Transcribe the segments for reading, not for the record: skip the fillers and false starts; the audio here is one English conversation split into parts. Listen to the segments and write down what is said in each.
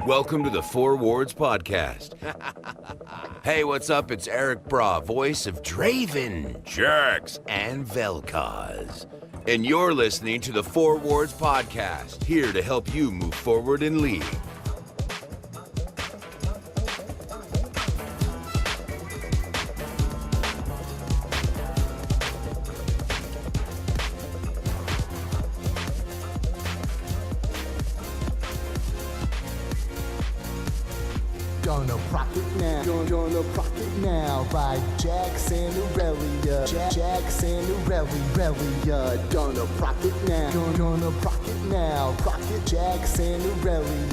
Welcome to the Four Wards Podcast. Hey, what's up? It's Eric Bra, voice of Draven, Jerks, and Vel'Koz. And you're listening to the Four Wards Podcast, here to help you move forward in League. Gonna proc it now, gonna proc it now by Jack Cinderhulk, Jack Cinderhulk, gonna proc it now, gonna proc it now, proc it Jack Cinderhulk,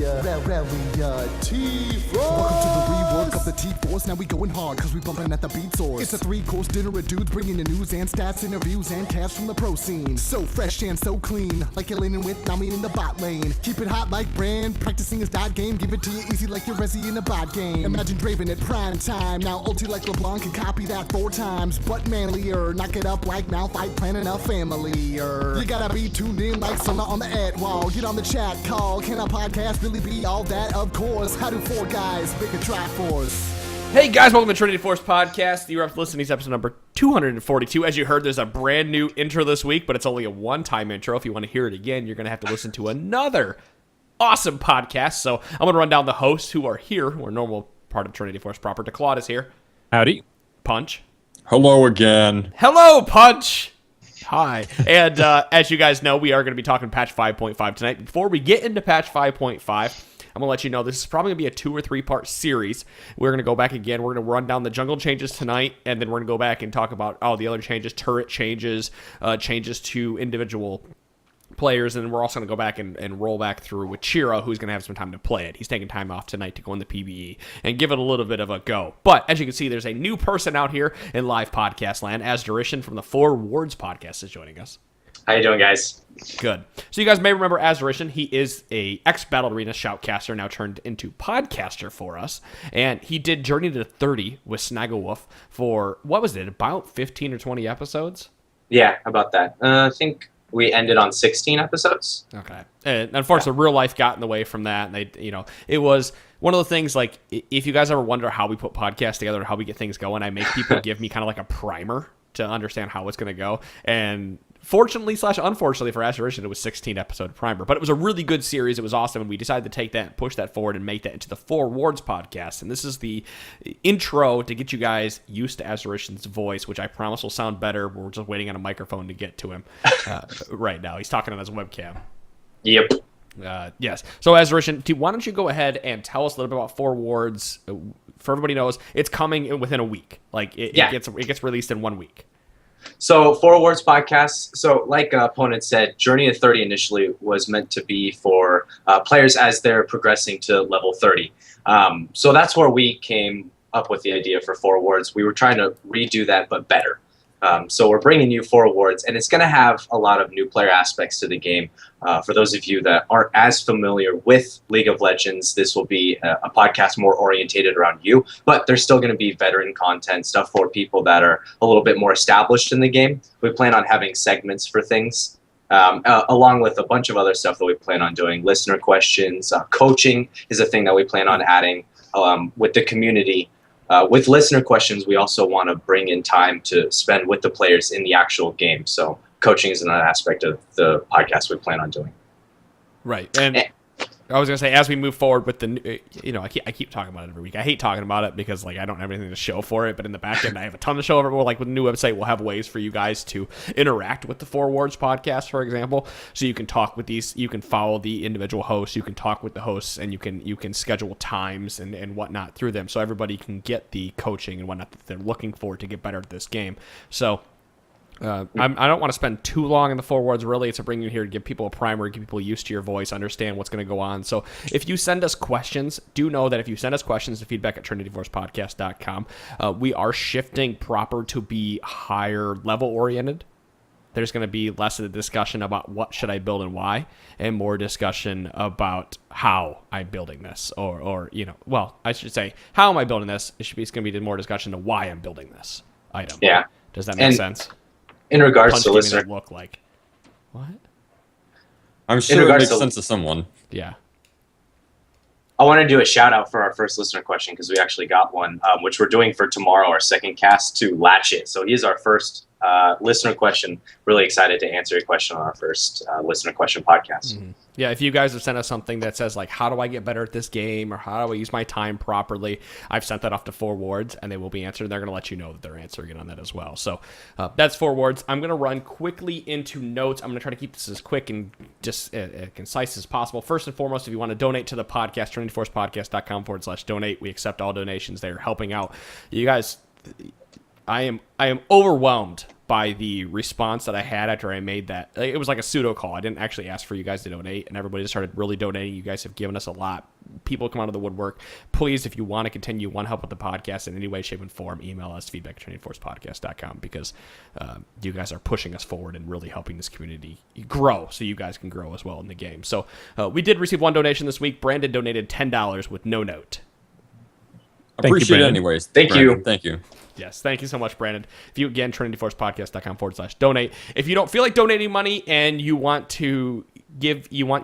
TForce. Welcome to the rework of the TForce, now we going hard cause we bumping at the beat source. It's a 3-course dinner of dudes bringing the news and stats, interviews and casts from the pro scene. So fresh and so clean, like you're leaning with Bami in the bot lane. Keep it hot like Brand, practicing his dot game, give it to you easy like you're Resi in a bot game. Imagine Draven at prime time, now ulti like LeBlanc can copy that 4 times, but manlier, knock it up like now fight planning a family-er. You gotta be tuned in like Sona on the ad wall, get on the chat call, can a podcast really be all that? Of course, how do 4 guys make a Triforce? Hey guys, welcome to Trinity Force Podcast. You're listening to episode number 242. As you heard, there's a brand new intro this week, but it's only a one-time intro. If you want to hear it again, you're going to have to listen to another awesome podcast. So I'm going to run down the hosts who are here, who are normal part of Trinity Force proper. DeClawd is here. Howdy. Punch. Hello again. Hello, Punch. Hi. And as you guys know, we are going to be talking patch 5.5 tonight. Before we get into patch 5.5, I'm going to let you know this is probably going to be a 2 or 3 part series. We're going to go back again. We're going to run down the jungle changes tonight, and then we're going to go back and talk about all the other changes, turret changes, changes to individual players, and then we're also going to go back and roll back through with Chiro, who's going to have some time to play it. He's taking time off tonight to go in the PvE and give it a little bit of a go. But as you can see, there's a new person out here in live podcast land. Asderition from the Four Wards Podcast is joining us. How you doing, guys? Good. So you guys may remember Asderition. He is a ex-Battle Arena shoutcaster, now turned into podcaster for us. And he did Journey to 30 with Snagglewolf for, what was it, about 15 or 20 episodes? Yeah, about that. I think we ended on 16 episodes. Okay. And unfortunately, real life got in the way from that. And it was one of the things, like, if you guys ever wonder how we put podcasts together and how we get things going, I make people give me kind of like a primer to understand how it's going to go. And fortunately / unfortunately for Asderition, it was 16 episode primer, but it was a really good series. It was awesome, and we decided to take that and push that forward and make that into the Four Wards Podcast. And this is the intro to get you guys used to Asderition's voice, which I promise will sound better. We're just waiting on a microphone to get to him right now. He's talking on his webcam. Yep. Yes. So Asderition, why don't you go ahead and tell us a little bit about Four Wards? For everybody knows, it's coming within a week. Like it gets released in 1 week. So, Four Wards Podcast. So, like opponent said, Journey to 30 initially was meant to be for players as they're progressing to level 30. So that's where we came up with the idea for Four Wards. We were trying to redo that, but better. So we're bringing you Four Wards, and it's going to have a lot of new player aspects to the game. For those of you that aren't as familiar with League of Legends, this will be a podcast more orientated around you, but there's still going to be veteran content, stuff for people that are a little bit more established in the game. We plan on having segments for things, along with a bunch of other stuff that we plan on doing. Listener questions, coaching is a thing that we plan on adding with the community. With listener questions, we also want to bring in time to spend with the players in the actual game. So coaching is another aspect of the podcast we plan on doing. Right. And I was going to say, as we move forward with the, I keep talking about it every week. I hate talking about it because, like, I don't have anything to show for it. But in the back end, I have a ton to show over. Like, with the new website, we'll have ways for you guys to interact with the Four Wards Podcast, for example. So you can talk with these, you can follow the individual hosts, you can talk with the hosts, and you can schedule times and whatnot through them. So everybody can get the coaching and whatnot that they're looking for to get better at this game. So I don't want to spend too long in the Four Wards. Really, it's to bring you here to give people a primer, get people used to your voice, understand what's going to go on. So if you send us questions, do know that if you send us questions to feedback at trinityforcepodcast.com, we are shifting proper to be higher level oriented. There's going to be less of a discussion about what should I build and why, and more discussion about how I'm building this, or I should say, how am I building this? It's going to be more discussion to why I'm building this item. Yeah. Does that make sense? In regards Punch to listener, look like what? I'm sure it makes sense to someone. Yeah. I want to do a shout out for our first listener question because we actually got one, which we're doing for tomorrow, our second cast, to Latch It. So he is our first listener question. Really excited to answer your question on our first listener question podcast. Mm-hmm. Yeah, if you guys have sent us something that says, like, how do I get better at this game, or how do I use my time properly, I've sent that off to 4 Wards, and they will be answered. They're going to let you know that they're answering it on that as well. So that's 4 Wards. I'm going to run quickly into notes. I'm going to try to keep this as quick and just concise as possible. First and foremost, if you want to donate to the podcast, TrinityForcePodcast.com/donate. We accept all donations. They are helping out. You guys, I am overwhelmed by the response that I had after I made that. It was like a pseudo call. I didn't actually ask for you guys to donate, and everybody just started really donating. You guys have given us a lot. People come out of the woodwork. Please, if you want to continue, want help with the podcast in any way, shape, and form, email us feedback@TrinityForcePodcast.com because you guys are pushing us forward and really helping this community grow so you guys can grow as well in the game. So we did receive one donation this week. Brandon donated $10 with no note. Appreciate it anyways. Thank you. Thank you. Yes, thank you so much, Brandon. If you, again, TrinityForcePodcast.com/donate. If you don't feel like donating money and you want your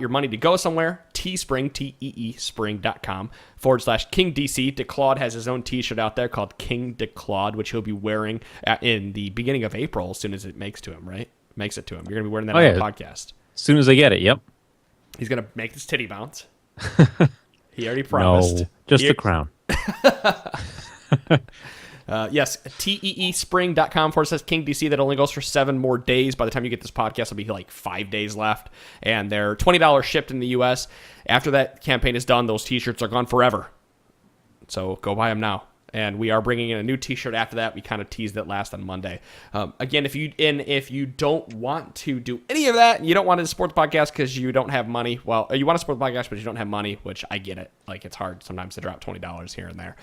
money to go somewhere, Teespring, TEEspring.com/KingDC. DeClawd has his own t-shirt out there called King DeClawd, which he'll be wearing in the beginning of April as soon as it makes it to him, right? Makes it to him. You're going to be wearing that on the podcast. As soon as I get it, yep. He's going to make this titty bounce. He already promised. No, just the crown. Yes, teespring.com/KingDC. That only goes for 7 more days. By the time you get this podcast, it'll be like 5 days left. And they're $20 shipped in the U.S. After that campaign is done, those t-shirts are gone forever. So go buy them now. And we are bringing in a new t-shirt after that. We kind of teased it last on Monday. Again, if you don't want to do any of that, you don't want to support the podcast because you don't have money. Well, you want to support the podcast, but you don't have money, which I get it. Like, it's hard sometimes to drop $20 here and there.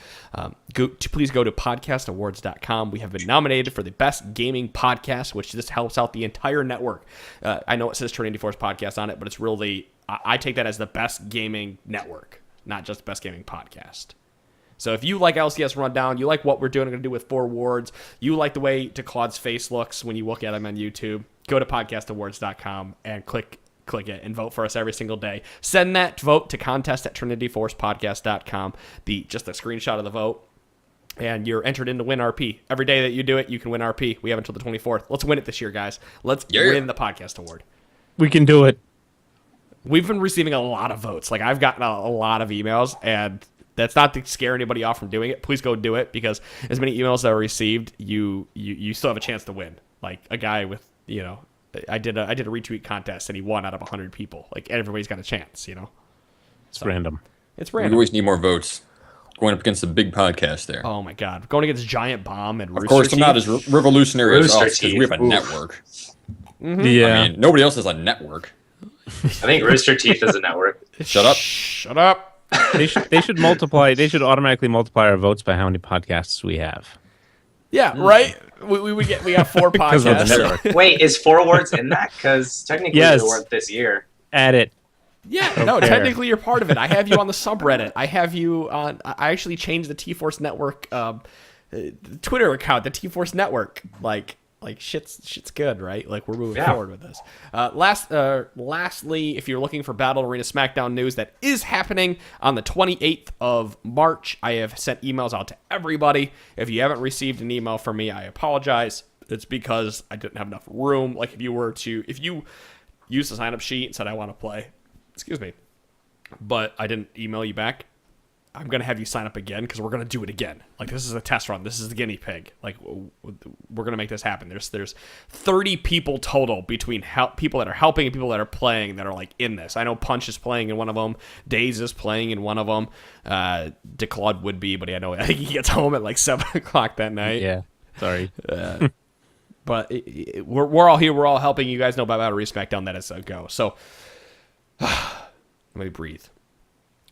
Please go to podcastawards.com. We have been nominated for the best gaming podcast, which just helps out the entire network. I know it says Trinity Force Podcast on it, but it's really, I take that as the best gaming network, not just best gaming podcast. So if you like LCS Rundown, you like what we're going to do with 4 Wards, you like the way DeClawd's face looks when you look at him on YouTube, go to podcastawards.com and click it and vote for us every single day. Send that vote to contest@trinityforcepodcast.com, just a screenshot of the vote, and you're entered in to win RP. Every day that you do it, you can win RP. We have until the 24th. Let's win it this year, guys. Let's win the podcast award. We can do it. We've been receiving a lot of votes. Like, I've gotten a lot of emails, and that's not to scare anybody off from doing it. Please go do it, because as many emails that are received, you still have a chance to win. Like a guy with, I did a retweet contest and he won out of 100 people. Like, everybody's got a chance, It's random. It's We random. always need more votes. Going up against a big podcast there. Oh my God, going against Giant Bomb and Of course, I'm not as revolutionary as us because we have a network. Mm-hmm. Yeah. I mean, nobody else has a network. I think Rooster Teeth is a network. Shut up. Shut up. They should multiply. They should automatically multiply our votes by how many podcasts we have. Yeah, right. We got 4 Because of the podcasts. network. Wait, is 4 Wards in that? Because technically Yes. they weren't this year. Add it. Yeah, no, technically you're part of it. I have you on the subreddit. I have you on. I actually changed the TForce Network Twitter account, the TForce Network. Like shit's good, right? Like, we're moving forward with this. Lastly, if you're looking for Battle Arena Smackdown news, that is happening on the 28th of March. I have sent emails out to everybody. If you haven't received an email from me, I apologize. It's because I didn't have enough room. Like, if you used the sign-up sheet and said I want to play, excuse me, but I didn't email you back, I'm going to have you sign up again, because we're going to do it again. Like, this is a test run. This is the guinea pig. Like, we're going to make this happen. There's 30 people total between people that are helping and people that are playing that are, like, in this. I know Punch is playing in one of them. Daze is playing in one of them. DeClawd would be, but I think he gets home at, like, 7 o'clock that night. Yeah. Sorry. But we're all here. We're all helping. You guys know about Battle Arena Smackdown. That is a go. So, let me breathe.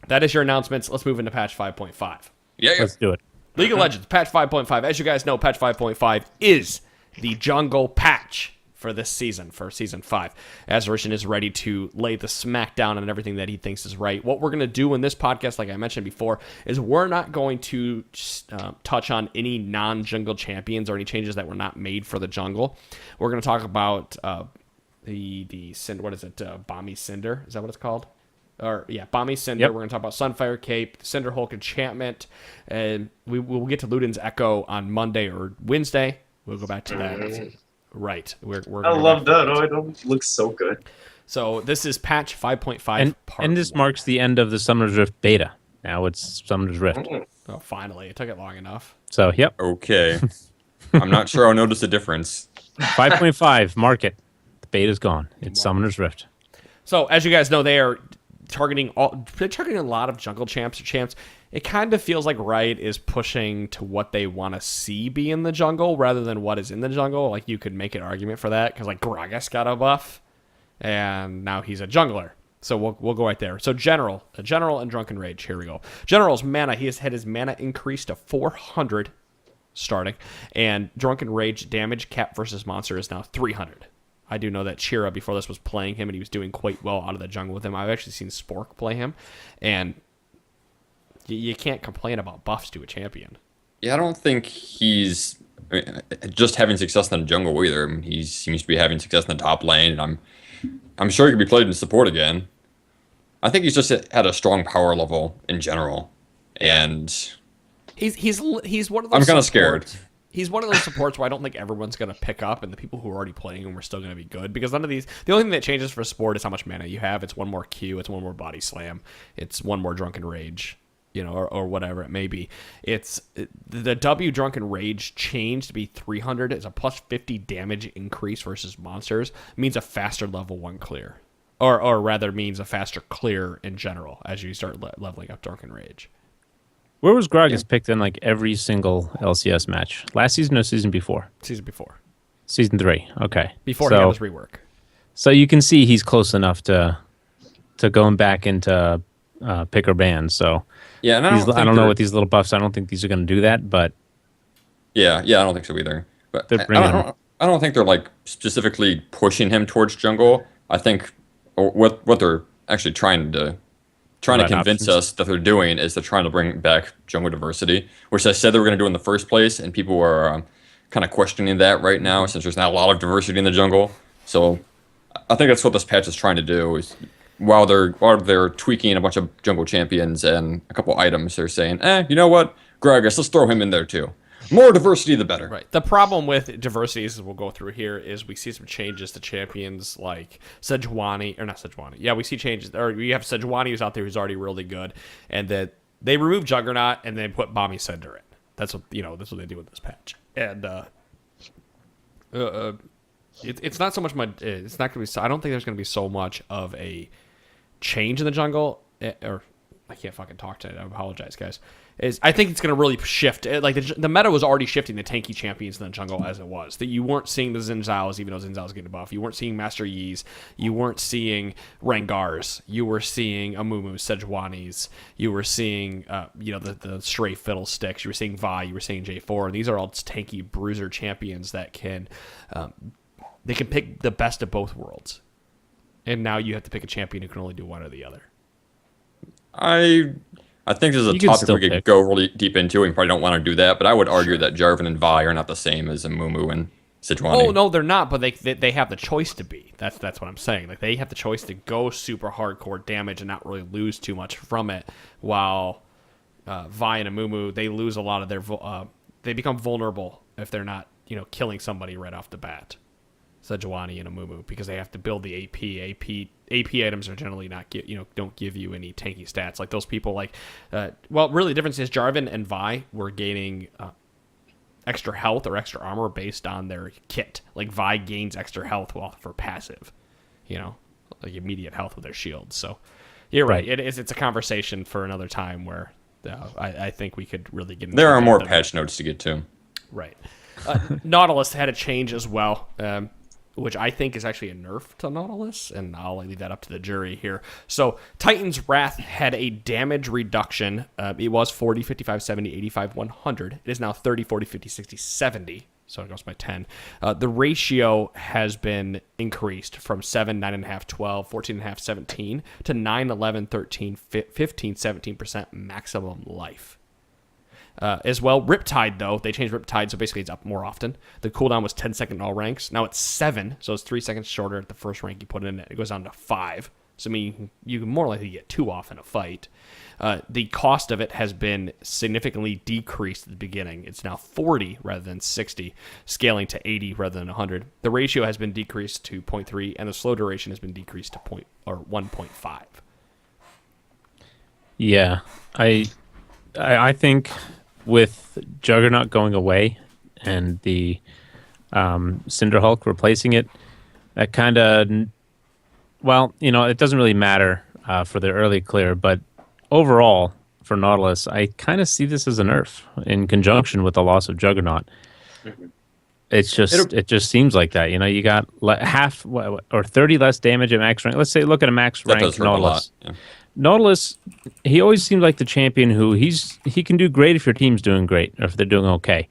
That is your announcements. Let's move into patch 5.5. Yeah. Let's do it. League of Legends, patch 5.5. As you guys know, patch 5.5 is the jungle patch for this season, for season 5. Asderition is ready to lay the smackdown on everything that he thinks is right. What we're going to do in this podcast, like I mentioned before, is we're not going to touch on any non-jungle champions or any changes that were not made for the jungle. We're going to talk about the Cinder, what is it? Bami Cinder? Is that what it's called? Bami, Cinder. Yep. We're going to talk about Sunfire Cape, Cinderhulk Enchantment, and we'll get to Luden's Echo on Monday or Wednesday. We'll go back to that. Right. We're I love that. Oh, it looks so good. So this is patch 5.5. And this marks the end of the Summoner's Rift beta. Now it's Summoner's Rift. Oh, finally. It took it long enough. So, yep. Okay. I'm not sure I'll notice a difference. 5.5, mark it. The beta's gone. It's Summoner's Rift. So, as you guys know, they're targeting a lot of jungle champs or champs. It kind of feels like Riot is pushing to what they want to see be in the jungle rather than what is in the jungle. Like, you could make an argument for that because, like, Gragas got a buff, and now he's a jungler. So we'll go right there. So General and Drunken Rage. Here we go. General's mana, he has had his mana increased to 400 starting, and Drunken Rage damage cap versus monster is now 300. I do know that Chira before this was playing him, and he was doing quite well out of the jungle with him. I've actually seen Spork play him, and you can't complain about buffs to a champion. Yeah, I don't think he's just having success in the jungle either. I mean, he seems to be having success in the top lane, and I'm sure he could be played in support again. I think he's just at a strong power level in general, and he's one of those. I'm kind of scared. He's one of those supports where I don't think everyone's going to pick up, and the people who are already playing him are still going to be good, because none of these. The only thing that changes for a support is how much mana you have. It's one more Q, it's one more body slam, it's one more Drunken Rage, or whatever it may be. It's the W Drunken Rage change to be 300 is a plus 50 damage increase versus monsters. Means a faster level 1 clear. Or rather means a faster clear in general as you start leveling up Drunken Rage. Where was Gragas picked in like every single LCS match? Last season or season before? Season before. Season 3, okay. Before he had his rework. So you can see he's close enough to going back into pick or ban. So yeah, and I don't know what these little buffs. I don't think these are going to do that, but yeah, I don't think so either. But I don't think they're like specifically pushing him towards jungle. I think what they're actually trying to convince us that they're doing is they're trying to bring back jungle diversity, which I said they were going to do in the first place, and people are kind of questioning that right now since there's not a lot of diversity in the jungle. So I think that's what this patch is trying to do. Is while they're tweaking a bunch of jungle champions and a couple items, they're saying, you know what, Gragas, let's throw him in there too. More diversity, the better. Right. The problem with diversity, as we'll go through here, is we see some changes to champions like Sejuani, or not Sejuani. Yeah, we see changes. Or we have Sejuani who's out there who's already really good, and that they remove Juggernaut and they put Bami Cinder in. That's what that's what they do with this patch. And it's not so much. It's not going to be. I don't think there's going to be so much of a change in the jungle. Or I can't fucking talk tonight. I apologize, guys. I think it's going to really shift. Like the meta was already shifting the tanky champions in the jungle as it was. That you weren't seeing the Xin Zhaos, even though Xin Zhao's getting a buff. You weren't seeing Master Yi's. You weren't seeing Rengars. You were seeing Amumu's, Sejuani's. You were seeing the stray Fiddlesticks. You were seeing Vi. You were seeing J4. And these are all tanky bruiser champions that can they can pick the best of both worlds. And now you have to pick a champion who can only do one or the other. I think this is a topic we could go really deep into, and you probably don't want to do that, but I would argue that Jarvan and Vi are not the same as Amumu and Sejuani. Oh, no, they're not, but they have the choice to be. That's what I'm saying. Like, they have the choice to go super hardcore damage and not really lose too much from it, while Vi and Amumu, they lose a lot of their... they become vulnerable if they're not, killing somebody right off the bat. Sejuani and Amumu, because they have to build the AP items are generally not don't give you any tanky stats. Like those people really the difference is Jarvan and Vi were gaining extra health or extra armor based on their kit. Like Vi gains extra health for passive, like immediate health with their shields. So you're right. It's a conversation for another time where I think we could really get into there are more patch notes to get to. Right. Nautilus had a change as well. Which I think is actually a nerf to Nautilus, and I'll leave that up to the jury here. So Titan's Wrath had a damage reduction. It was 40, 55, 70, 85, 100. It is now 30, 40, 50, 60, 70, so it goes by 10. The ratio has been increased from 7, 9.5, 12, 14.5, 17 to 9, 11, 13, 15, 17% maximum life. As well, Riptide, though, they changed Riptide, so basically it's up more often. The cooldown was 10 seconds in all ranks. Now it's 7, so it's 3 seconds shorter at the first rank you put in. It goes down to 5, So, I mean, you can more likely get 2 off in a fight. The cost of it has been significantly decreased at the beginning. It's now 40 rather than 60, scaling to 80 rather than 100. The ratio has been decreased to 0.3, and the slow duration has been decreased to 1.5. Yeah, I think with Juggernaut going away and the Cinderhulk replacing it, that kind of, well, it doesn't really matter for the early clear, but overall for Nautilus, I kind of see this as a nerf in conjunction with the loss of Juggernaut. Mm-hmm. It just seems like that. You got half or 30 less damage at max rank. Let's say look at a max rank Nautilus. Yeah. Nautilus, he always seems like the champion who he can do great if your team's doing great or if they're doing okay.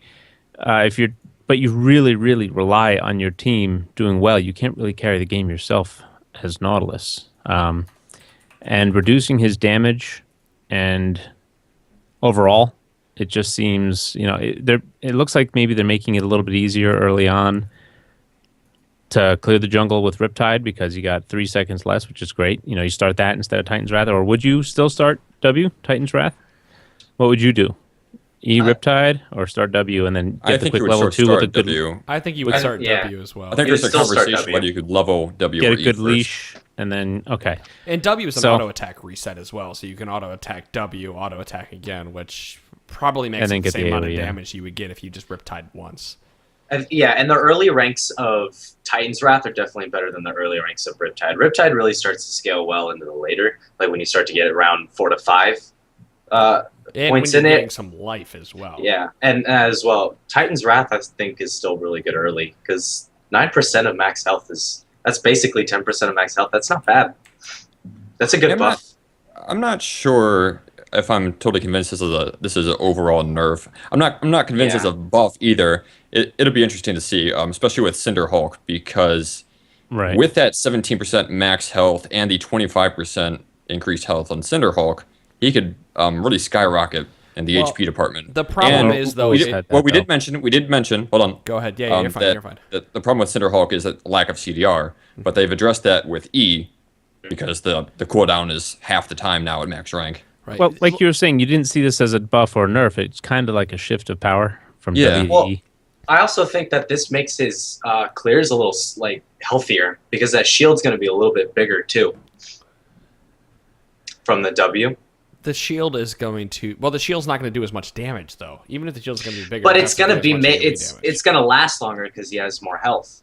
But you really, really rely on your team doing well. You can't really carry the game yourself as Nautilus. And reducing his damage and overall, it just seems, it looks like maybe they're making it a little bit easier early on to clear the jungle with Riptide because you got 3 seconds less, which is great. You start that instead of Titan's Wrath. Or would you still start W, Titan's Wrath? What would you do? Riptide or start W and then get the quick level 2 with a good W. I think you would start W as well. I think there's a conversation whether you could level W get or a good first. leash and then And W is an auto attack reset as well, so you can auto attack W, auto attack again, which probably makes the same amount of damage you would get if you just Riptide once. And the early ranks of Titan's Wrath are definitely better than the early ranks of Riptide. Riptide really starts to scale well into the later, like when you start to get around 4 to 5 points in it. Getting some life as well. Yeah, and as well, Titan's Wrath I think is still really good early because 9% of max health that's basically 10% of max health. That's not bad. That's a good buff. I'm not sure if I'm totally convinced this is an overall nerf. I'm not convinced it's a buff either. It'll be interesting to see, especially with Cinderhulk, because with that 17% max health and the 25% increased health on Cinderhulk, he could really skyrocket in the HP department. The problem is, though, we did mention. Hold on. Go ahead. Yeah, you're fine. You're fine. The problem with Cinderhulk is that lack of CDR, but they've addressed that with E because the cooldown is half the time now at max rank. Right. Well, like you were saying, you didn't see this as a buff or a nerf. It's kind of like a shift of power from W to E. I also think that this makes his clears a little healthier because that shield's going to be a little bit bigger too from the W. The shield is going to the shield's not going to do as much damage though. Even if the shield's going to be bigger, but it's going to be it's going to last longer because he has more health.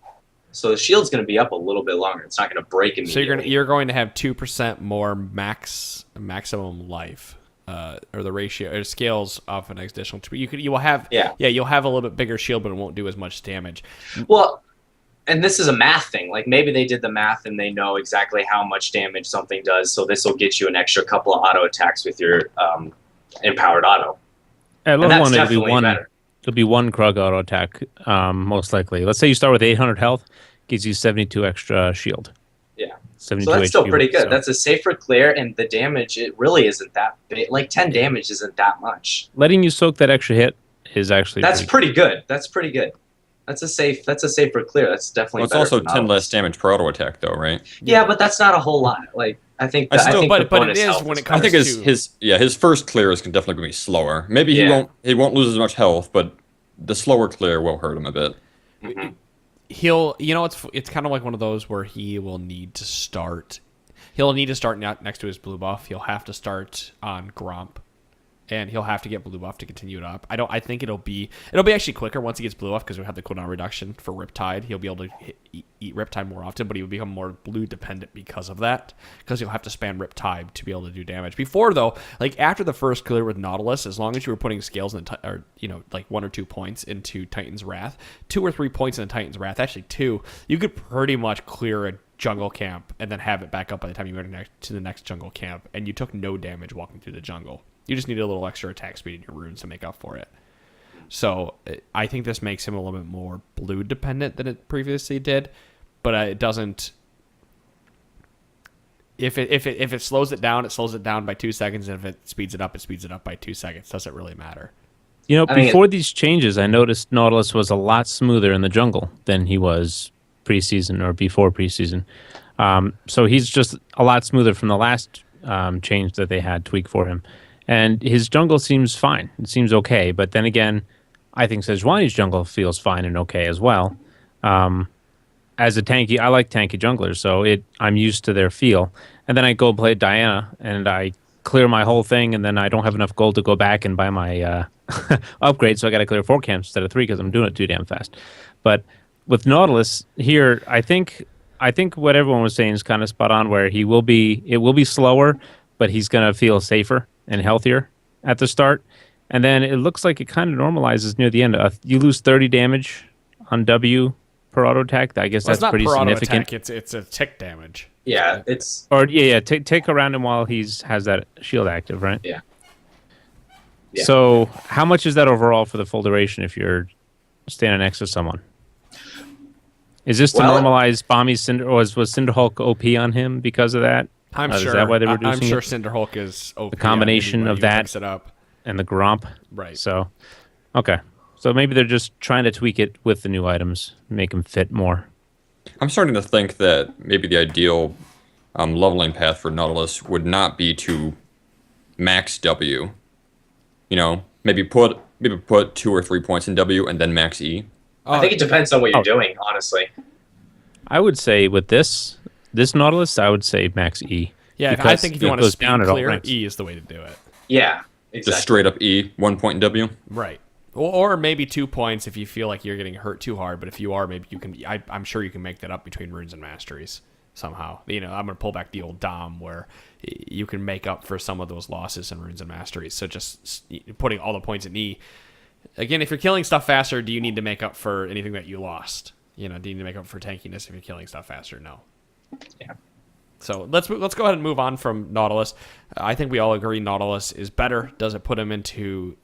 So the shield's going to be up a little bit longer. It's not going to break immediately. So you're going to have 2% more maximum life. Or the ratio, it scales off an additional 2. You'll have a little bit bigger shield, but it won't do as much damage. Well, and this is a math thing. Like maybe they did the math and they know exactly how much damage something does. So this will get you an extra couple of auto attacks with your empowered auto. At level 1, it'll be one Krug auto attack, most likely. Let's say you start with 800 health, gives you 72 extra shield. Yeah. So 72 that's still HP pretty good. So. That's a safer clear, and the damage, it really isn't that big. Like 10 damage isn't that much. Letting you soak that extra hit is actually pretty good. That's pretty good. That's a safer clear. That's definitely it's also 10 less damage per auto attack though, right? Yeah, but that's not a whole lot. Like I think but it is when it comes I think his first clear is definitely going to be slower. Maybe he won't lose as much health, but the slower clear will hurt him a bit. Mm-hmm. It's kind of like one of those where he will need to start. He'll need to start next to his blue buff. He'll have to start on Gromp, and he'll have to get blue buff to continue it up. I think it'll be actually quicker once he gets blue buff because we have the cooldown reduction for Riptide. He'll be able to eat Riptide more often, but he will become more blue dependent because of that. Because he'll have to spam Riptide to be able to do damage. Before though, like after the first clear with Nautilus, as long as you were putting scales in like 1 or 2 points into Titan's Wrath, 2 or 3 points in Titan's Wrath, actually 2, you could pretty much clear a jungle camp and then have it back up by the time you went to the next jungle camp, and you took no damage walking through the jungle. You just needed a little extra attack speed in your runes to make up for it. So I think this makes him a little bit more blue dependent than it previously did, but it doesn't. If it slows it down by 2 seconds, and if it speeds it up by 2 seconds. Doesn't really matter. Before these changes, I noticed Nautilus was a lot smoother in the jungle than he was preseason or before preseason. So he's just a lot smoother from the last change that they had tweak for him. And his jungle seems fine. It seems okay. But then again, I think Sejuani's jungle feels fine and okay as well. As a tanky, I like tanky junglers, so I'm used to their feel. And then I go play Diana, and I clear my whole thing, and then I don't have enough gold to go back and buy my upgrade, so I got to clear 4 camps instead of 3 because I'm doing it too damn fast. But with Nautilus here, I think what everyone was saying is kind of spot on, where it will be slower, but he's going to feel safer and healthier at the start. And then it looks like it kind of normalizes near the end. You lose 30 damage on W per auto attack. I guess that's pretty significant. It's a tick damage. Yeah, it's take around him while has that shield active, right? Yeah. So how much is that overall for the full duration if you're standing next to someone? Is this to normalize Bami's Cinder, or was Cinderhulk OP on him because of that? I'm sure. Is that why they were reducing I'm sure it? Cinderhulk is OP. The combination of that it up. And the Gromp. Right. So, okay. So maybe they're just trying to tweak it with the new items, make them fit more. I'm starting to think that maybe the ideal leveling path for Nautilus would not be to max W. You know, maybe put 2 or 3 points in W and then max E. I think it depends on what you're doing, honestly. I would say with this Nautilus, I would say max E. Yeah, I think if you want to speed clear, ranks. E is the way to do it. Yeah, exactly. Just straight up E, 1 point in W. Right. Or maybe 2 points if you feel like you're getting hurt too hard. But if you are, maybe you can. I'm sure you can make that up between runes and masteries somehow. You know, I'm going to pull back the old Dom where you can make up for some of those losses in runes and masteries. So just putting all the points in E. Again, if you're killing stuff faster, do you need to make up for anything that you lost? You know, do you need to make up for tankiness if you're killing stuff faster? No. Yeah. So let's go ahead and move on from Nautilus. I think we all agree Nautilus is better. Does it put him into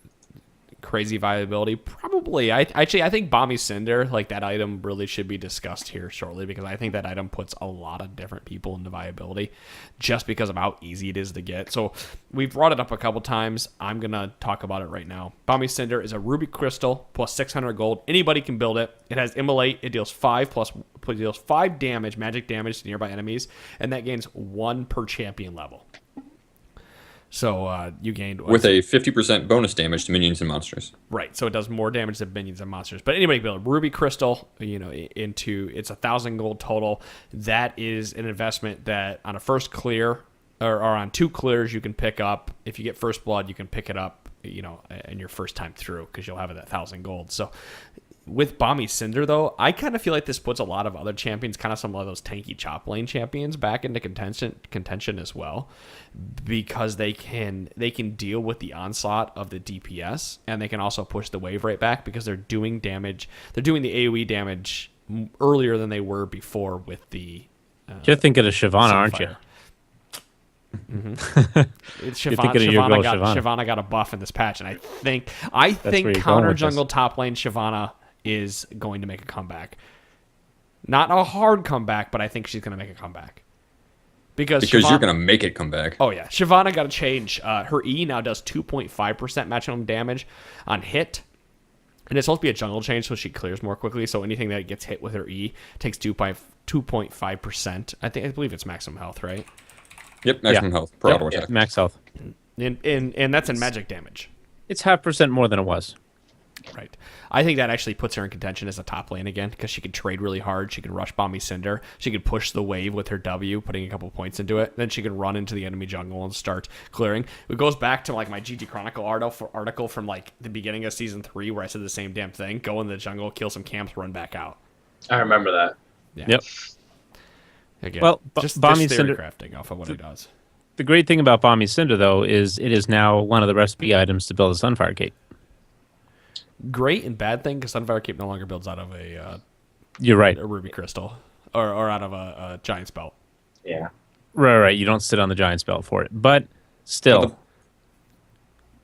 crazy viability? Probably. I think Bami Cinder, like that item, really should be discussed here shortly because I think that item puts a lot of different people into viability just because of how easy it is to get. So we've brought it up a couple times. I'm gonna talk about it right now. Bami Cinder is a ruby crystal plus 600 gold. Anybody can build it. It has Immolate. It deals 5 damage, magic damage to nearby enemies, and that gains 1 per champion level. So you gained with a 50% bonus damage to minions and monsters. Right, so it does more damage to minions and monsters. But anybody can build a ruby crystal, into it's 1,000 gold total. That is an investment that on a first clear or on 2 clears you can pick up. If you get first blood, you can pick it up, in your first time through because you'll have it at 1,000 gold. So with Bami Cinder, though, I kind of feel like this puts a lot of other champions, kind of some of those tanky chop lane champions, back into contention as well, because they can deal with the onslaught of the DPS, and they can also push the wave right back because they're doing damage. They're doing the AoE damage earlier than they were before with the. You're thinking of Shyvana, aren't you? Mm-hmm. Shyvana got a buff in this patch, and I think counter jungle top lane Shyvana is going to make a comeback. Not a hard comeback, but I think she's going to make a comeback. Because you're going to make it come back. Oh, yeah. Shyvana got to change. Her E now does 2.5% maximum damage on hit. And it's supposed to be a jungle change, so she clears more quickly. So anything that gets hit with her E takes 2.5%. I believe it's maximum health, right? Yep, maximum health per auto attack. Max health. And that's in magic damage. It's 0.5% more than it was. Right. I think that actually puts her in contention as a top lane again because she can trade really hard. She can rush Bami Cinder. She can push the wave with her W, putting a couple points into it. Then she can run into the enemy jungle and start clearing. It goes back to like my GG Chronicle article from like the beginning of Season 3 where I said the same damn thing. Go in the jungle, kill some camps, run back out. I remember that. Yeah. Yep. Again, well, just Bami theory Cinder crafting off of what it does. The great thing about Bami Cinder, though, is it is now one of the recipe items to build a Sunfire Cape. Great and bad thing because Sunfire Cape no longer builds out of you're right, a ruby crystal or out of a giant's belt. Yeah. Right. You don't sit on the giant's belt for it, but still,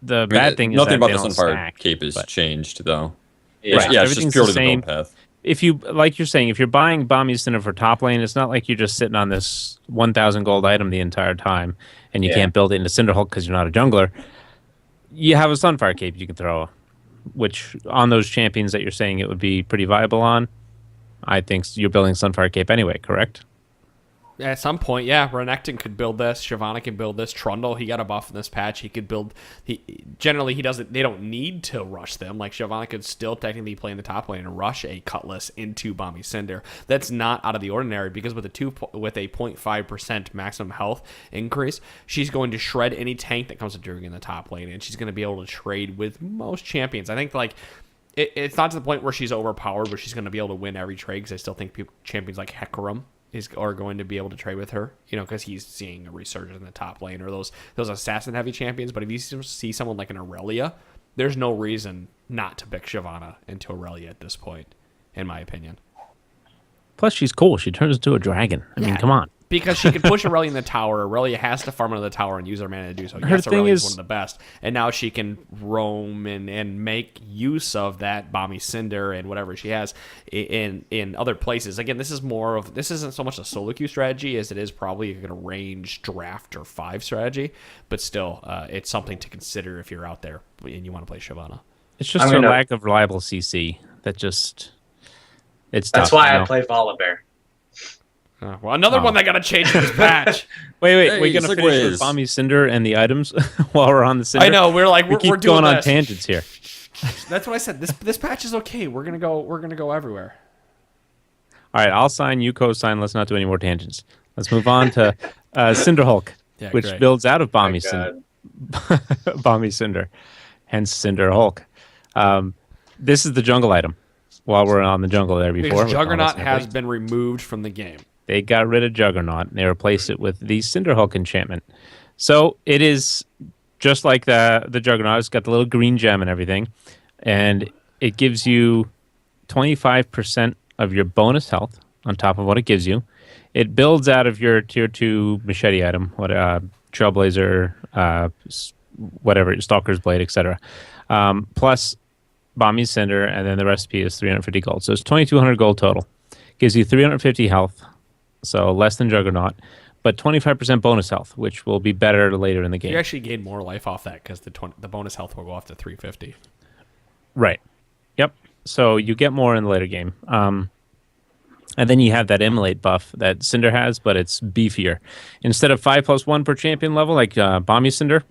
the bad thing is nothing that about the Sunfire Cape has changed, though. Yeah, it's just purely the build path. If you, like you're saying, if you're buying Bami Cinder for top lane, it's not like you're just sitting on this 1,000 gold item the entire time and you can't build it into Cinderhulk because you're not a jungler. You have a Sunfire Cape you can throw, which on those champions that you're saying it would be pretty viable on, I think you're building Sunfire Cape anyway, correct? At some point, yeah, Renekton could build this. Shyvana can build this. Trundle, he got a buff in this patch. He could build. Generally, he doesn't. They don't need to rush them. Like Shyvana could still technically play in the top lane and rush a Cutlass into Bami Cinder. That's not out of the ordinary because with a 0.5% maximum health increase, she's going to shred any tank that comes to Druid in the top lane, and she's going to be able to trade with most champions. I think like. It's not to the point where she's overpowered, where she's going to be able to win every trade. Because I still think champions like Hecarim are going to be able to trade with her, because he's seeing a resurgence in the top lane, or those assassin heavy champions. But if you see someone like an Aurelia, there's no reason not to pick Shyvana into Aurelia at this point, in my opinion. Plus, she's cool. She turns into a dragon. I mean, come on. Because she can push Aurelia in the tower. Aurelia has to farm into the tower and use her mana to do so. Yes, Aurelia is one of the best. And now she can roam and make use of that Bami Cinder and whatever she has in other places. Again, this isn't so much a solo queue strategy as it is probably a range draft or 5 strategy. But still, it's something to consider if you're out there and you want to play Shyvana. It's just a lack of reliable CC that just... It's That's tough, why I play Volibear. Well, another one that got to change in this patch. Wait, we're going to finish with Bami Cinder and the items while we're on the Cinder? I know, we're keep doing going on this. tangents here. That's what I said. This patch is okay. We're gonna go everywhere. All right, I'll sign, you co-sign. Let's not do any more tangents. Let's move on to Cinderhulk, which great. builds out of Bami Cinder. Bami Cinder, hence Cinderhulk. This is the jungle item. While we're on the jungle there before. Because Juggernaut has been removed from the game. They got rid of Juggernaut, and they replaced it with the Cinderhulk enchantment. So it is just like the Juggernaut. It's got the little green gem and everything, and it gives you 25% of your bonus health on top of what it gives you. It builds out of your tier 2 machete item, Trailblazer, whatever, Stalker's Blade, etc. Plus Bami Cinder, and then the recipe is 350 gold. So it's 2,200 gold total. Gives you 350 health, so less than Juggernaut, but 25% bonus health, which will be better later in the game. You actually gain more life off that because the bonus health will go off to 350. Right. Yep. So you get more in the later game. And then you have that Immolate buff that Cinder has, but it's beefier. Instead of 5+1 per champion level, like Bami Cinder,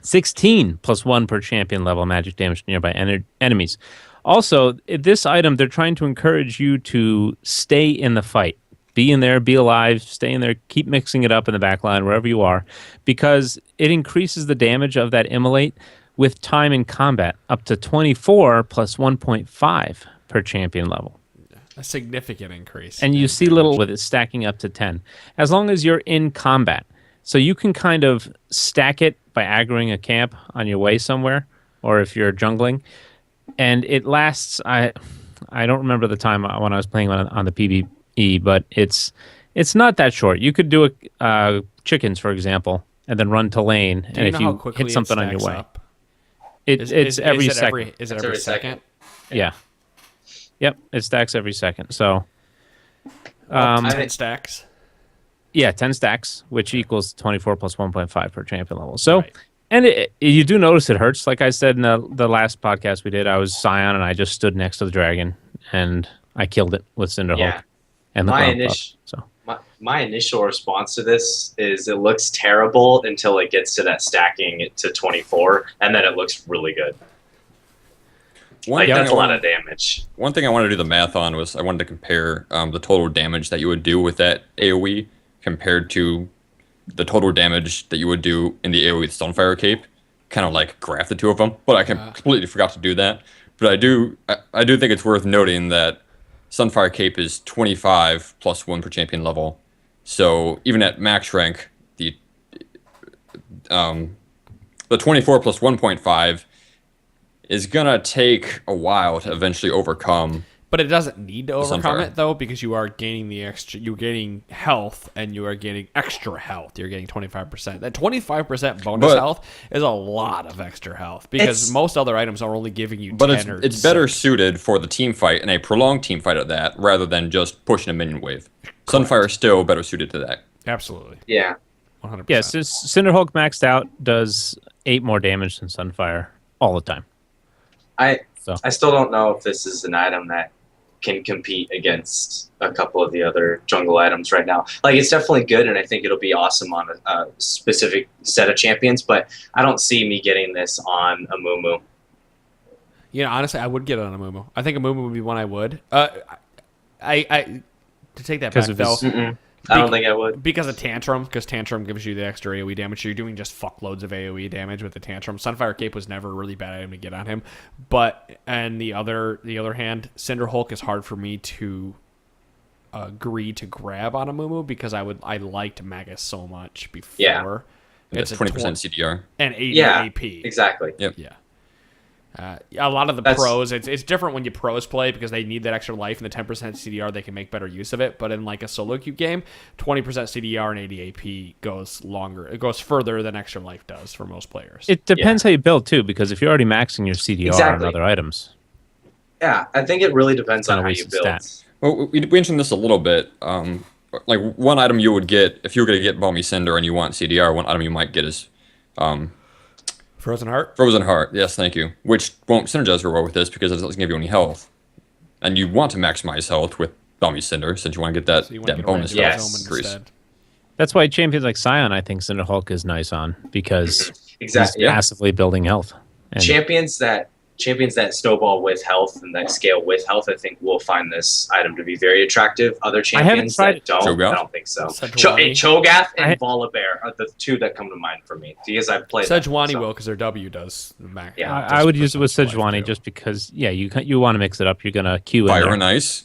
16 plus 1 per champion level magic damage to nearby enemies. Also, this item, they're trying to encourage you to stay in the fight. Be in there, be alive, stay in there, keep mixing it up in the back line, wherever you are, because it increases the damage of that Immolate with time in combat, up to 24 plus 1.5 per champion level. A significant increase. And you see little with it stacking up to 10. As long as you're in combat. So you can kind of stack it by aggroing a camp on your way somewhere, or if you're jungling, and it lasts. I don't remember the time when I was playing on the PvE, but it's not that short. You could do chickens, for example, and then run to lane, and if you hit something on your way, it's every second. Is it every second? Yeah. Yep, it stacks every second. So 10 stacks. Yeah, 10 stacks, which equals 24 plus 1.5 per champion level. So, and you do notice it hurts. Like I said in the last podcast we did, I was Sion, and I just stood next to the dragon, and I killed it with Cinderhulk. Yeah. And my initial response to this is it looks terrible until it gets to that stacking to 24, and then it looks really good. That's a lot of damage. One thing I wanted to do the math on was I wanted to compare the total damage that you would do with that AoE compared to the total damage that you would do in the AoE with Sunfire Cape. Kind of like graph the two of them, but I completely forgot to do that. But I do think it's worth noting that Sunfire Cape is 25 plus 1 per champion level. So even at max rank, the 24 plus 1.5 is gonna take a while to eventually overcome. But it doesn't need to overcome it though, because you are gaining you're gaining health, and you are gaining extra health. You're getting 25%. That 25% bonus health is a lot of extra health, because most other items are only giving you 10 or it's better suited for the team fight and a prolonged team fight at that, rather than just pushing a minion wave. Correct. Sunfire is still better suited to that. Absolutely. Yeah. 100%. Yes, Cinderhulk maxed out does 8 more damage than Sunfire all the time. I still don't know if this is an item that can compete against a couple of the other jungle items right now. Like, it's definitely good, and I think it'll be awesome on a specific set of champions, but I don't see me getting this on a Mumu. You know, honestly, I would get it on a Mumu. I think a Mumu would be one I would. To take that back, though, I don't think I would. Because of Tantrum, because Tantrum gives you the extra AoE damage, so you're doing just fuckloads of AoE damage with the Tantrum. Sunfire Cape was never a really bad item to get on him. But, and the other hand, Cinderhulk is hard for me to agree to grab on a Mumu because I liked Magus so much before. Yeah. It's 20% CDR. And 80 AP. Exactly. Yep. Yeah. A lot of the pros, it's different when you pros play because they need that extra life and the 10% CDR, they can make better use of it. But in like a solo queue game, 20% CDR and 80 AP goes longer. It goes further than extra life does for most players. It depends how you build too, because if you're already maxing your CDR on other items. Yeah, I think it really depends on how you build. Well, we mentioned this a little bit. Like one item you would get if you were going to get Bami Cinder and you want CDR, one item you might get is Frozen Heart? Frozen Heart, yes, thank you. Which won't synergize very well with this because it doesn't give you any health. And you want to maximize health with Bami Cinder since you want to get that bonus health increase. That's why champions like Sion, I think Cinderhulk is nice on because he's Yeah. massively building health. And Champions that snowball with health and that scale with health, I think will find this item to be very attractive. Other champions that don't, I don't think so. Cho'Gath and Volibear are the two that come to mind for me because I've played Sejuani will because their W does. Yeah, I would use it with Sejuani just because, you want to mix it up. You're going to queue in Fire there. and Ice.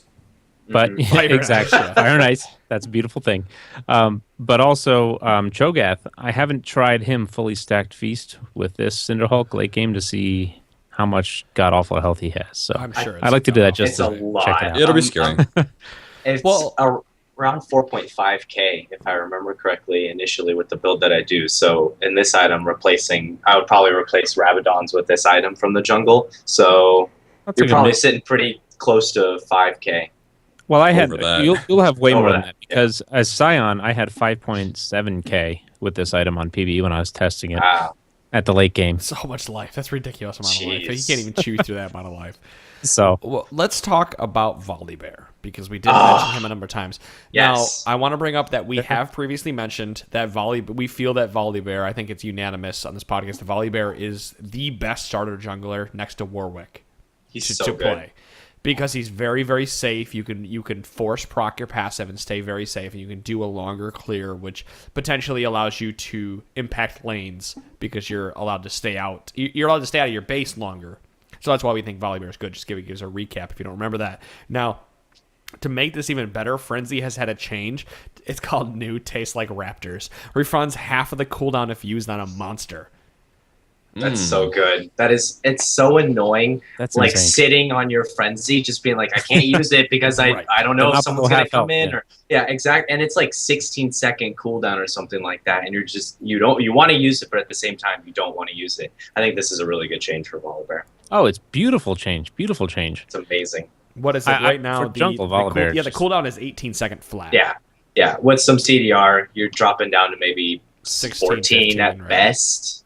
But exactly, Fire and Ice. That's a beautiful thing. But also Cho'Gath, I haven't tried him fully stacked Feast with this Cinderhulk late game to see how much god awful health he has. So I'm sure I like to do that just it's to a lot. check it out. It'll be scary. It's around 4.5k if I remember correctly initially with the build that I do. So in this item, I would probably replace Rabadons with this item from the jungle. So you're probably sitting pretty close to 5k. Well, I had that. you'll have way more than that because as Sion, I had 5.7k with this item on PvE when I was testing it at the late game. So much life. That's a ridiculous amount of life. You can't even chew through that amount of life. So well, let's talk about Volibear because we did mention him a number of times. Yes. Now, I want to bring up that we have previously mentioned that we feel that Volibear, I think it's unanimous on this podcast, that Volibear is the best starter jungler next to Warwick to play. Because he's very, very safe. You can force proc your passive and stay very safe, and you can do a longer clear, which potentially allows you to impact lanes because you're allowed to stay out. You're allowed to stay out of your base longer. So that's why we think Volibear is good. Just give us a recap if you don't remember that. Now, to make this even better, Frenzy has had a change. It's called New Tastes Like Raptors. Refunds half of the cooldown if used on a monster. That's so good. It's so annoying. That's like insane. sitting on your frenzy, just being like, I can't use it because I don't know if someone's gonna come in or exactly. And it's like 16-second cooldown or something like that. And you want to use it, but at the same time you don't want to use it. I think this is a really good change for Volibear. Oh, it's beautiful change. Beautiful change. It's amazing. What is it right now? For jungle Volibear, the cooldown is 18-second flat. Yeah. With some CDR, you're dropping down to maybe 16, 14 15, at best.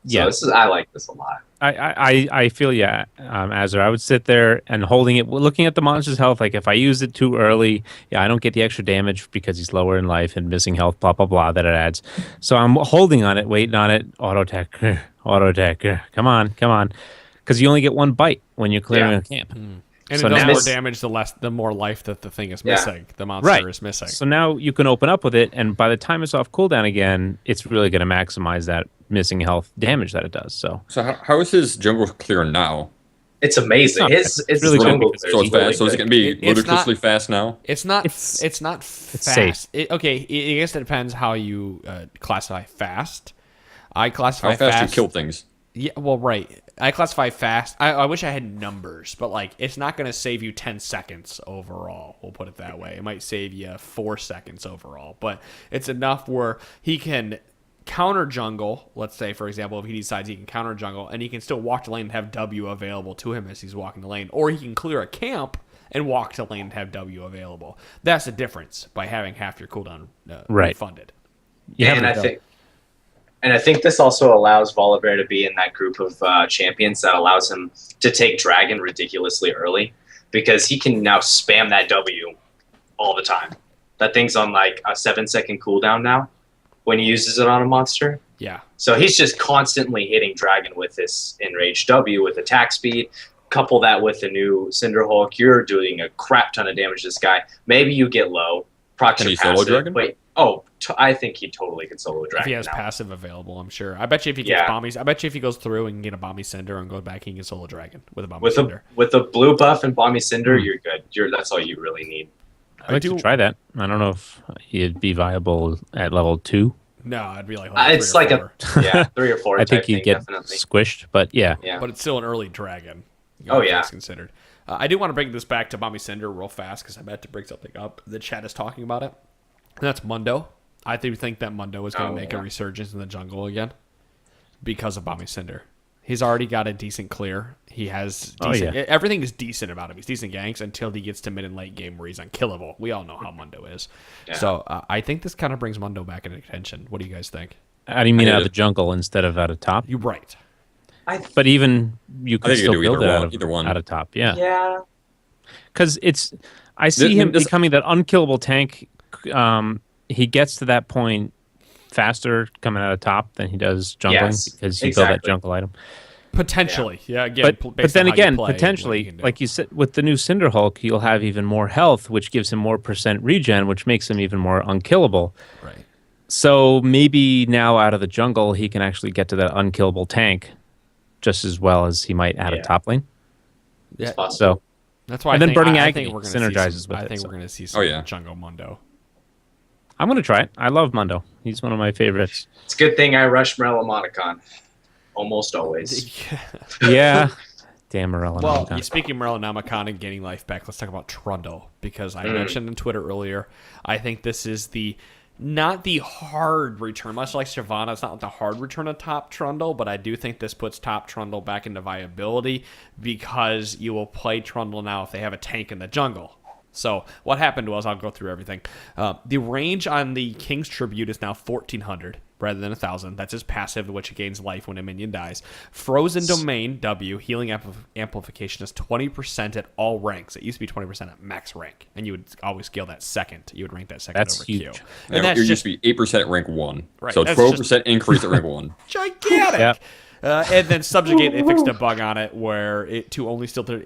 So I like this a lot. I feel Azure. I would sit there and holding it, looking at the monster's health. Like if I use it too early, I don't get the extra damage because he's lower in life and missing health. Blah blah blah that it adds. So I'm holding on it, waiting on it. Auto attack. Come on, because you only get one bite when you're clearing a camp. And it does more damage the more life that the thing is missing. The monster is missing. So now you can open up with it, and by the time it's off cooldown again, it's really going to maximize that missing health damage that it does. So how is his jungle clear now? It's amazing. It's really jungle. So it's fast. So is it going to be ludicrously fast now? It's not fast. Safe. I guess it depends how you classify fast. I classify how fast you kill things. Yeah, well, right. I classify fast. I wish I had numbers, but like it's not going to save you 10 seconds overall. We'll put it that way. It might save you 4 seconds overall, but it's enough where he can counter jungle. Let's say, for example, if he decides he can counter jungle, and he can still walk to lane and have W available to him as he's walking to lane, or he can clear a camp and walk to lane and have W available. That's the difference by having half your cooldown refunded. And I think And I think this also allows Volibear to be in that group of champions that allows him to take Dragon ridiculously early, because he can now spam that W all the time. That thing's on like a 7-second cooldown now when he uses it on a monster. Yeah. So he's just constantly hitting Dragon with this Enraged W with attack speed. Couple that with the new Cinderhulk, you're doing a crap ton of damage to this guy. Maybe you get low. Procs your solo Dragon? Wait, I think he totally could solo Dragon. If he has now. passive available, I'm sure. I bet you if he gets Bami, I bet you if he goes through and can get a Bami Cinder and goes back, he can get solo Dragon with a Bami Cinder. With a blue buff and Bami Cinder, you're good. That's all you really need. I'd like to try that. I don't know if he'd be viable at level 2. No, I'd be like it's like 4. 3 or 4. I think he'd get definitely squished, but yeah. But it's still an early Dragon. Considered. I do want to bring this back to Bami Cinder real fast because I meant to bring something up. The chat is talking about it. And that's Mundo. I do think that Mundo is going to make a resurgence in the jungle again because of Bami Cinder. He's already got a decent clear. He has decent, everything is decent about him. He's decent ganks until he gets to mid and late game where he's unkillable. We all know how Mundo is. Yeah. So I think this kind of brings Mundo back into contention. What do you guys think? How do you mean out of the jungle instead of out of top? You're right. But even you could still build it out of top. Yeah. Yeah. Because I see him becoming that unkillable tank. He gets to that point faster coming out of top than he does jungling because you build that jungle item. Potentially, again, but then again, potentially, like you said, with the new Cinderhulk, he'll have even more health, which gives him more % regen, which makes him even more unkillable. Right. So maybe now out of the jungle, he can actually get to that unkillable tank just as well as he might out of top lane. Yeah. So that's why. And then Burning Agony we're gonna synergizes with I it. think we're going to see some jungle Mundo. I'm going to try it. I love Mundo. He's one of my favorites. It's a good thing I rush Morellomonicon. Almost always. Yeah. Damn Morellonomicon. Well, speaking of Morellonomicon and gaining life back, let's talk about Trundle. Because I mentioned on Twitter earlier, I think this is not the hard return. Much like Shyvana, it's not the hard return of top Trundle, but I do think this puts top Trundle back into viability because you will play Trundle now if they have a tank in the jungle. So what happened was, I'll go through everything. The range on the King's Tribute is now 1,400 rather than 1,000. That's his passive, which gains life when a minion dies. Frozen Domain, W, healing amplification is 20% at all ranks. It used to be 20% at max rank, and you would always scale that second. You would rank that second over huge. Q. And that's used to be 8% at rank 1. Right, so 12% increase at rank 1. Gigantic! And then Subjugate, they fixed a bug on it where it was only stealing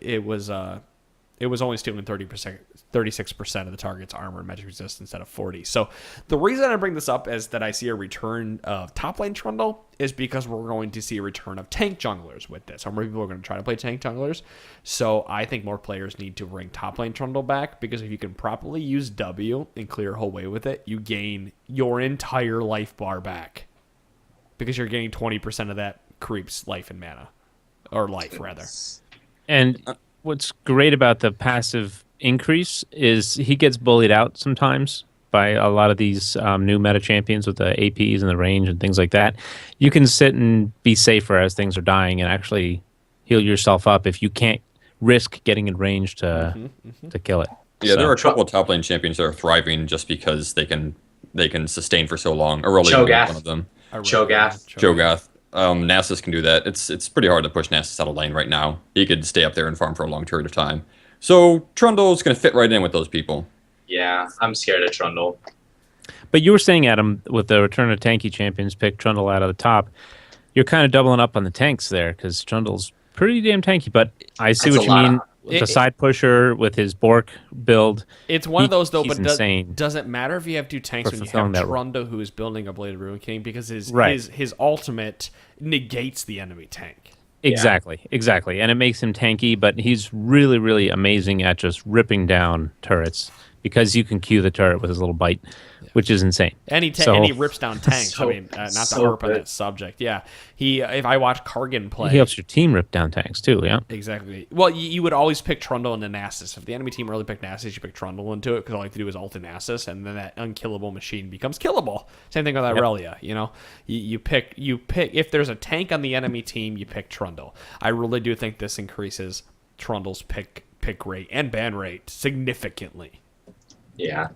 36% of the target's armor and magic resist instead of 40. So the reason I bring this up is that I see a return of top lane Trundle is because we're going to see a return of tank junglers with this. Or more people are going to try to play tank junglers. So I think more players need to bring top lane Trundle back because if you can properly use W and clear a whole way with it, you gain your entire life bar back because you're getting 20% of that creep's life and mana. Or life, rather. And what's great about the passive increase is he gets bullied out sometimes by a lot of these new meta champions with the APs and the range and things like that. You can sit and be safer as things are dying and actually heal yourself up if you can't risk getting in range to kill it. Yeah, there are a couple of top lane champions that are thriving just because they can sustain for so long. Aurelia being one of them. Cho'Gath. Nasus can do that. It's pretty hard to push Nasus out of lane right now. He could stay up there and farm for a long period of time. So Trundle's going to fit right in with those people. Yeah, I'm scared of Trundle. But you were saying, Adam, with the return of tanky champions, pick Trundle out of the top. You're kind of doubling up on the tanks there because Trundle's pretty damn tanky. But I see what you mean. With a side pusher with his Bork build. It's one of those, though, but does it matter if you have two tanks when you have Trundle who is building a Blade of Ruin King? Because his ultimate negates the enemy tank. Exactly. And it makes him tanky, but he's really, really amazing at just ripping down turrets because you can cue the turret with his little bite, which is insane. And he rips down tanks. I mean, not to harp on that subject. Yeah. If I watch Kargan play... He helps your team rip down tanks, too, yeah? Exactly. Well, you would always pick Trundle into Nasus. If the enemy team really picked Nasus, you pick Trundle into it, because all you have to do is ult in Nasus, and then that unkillable machine becomes killable. Same thing with Aurelia, you know? You pick... If there's a tank on the enemy team, you pick Trundle. I really do think this increases Trundle's pick rate and ban rate significantly. Yeah,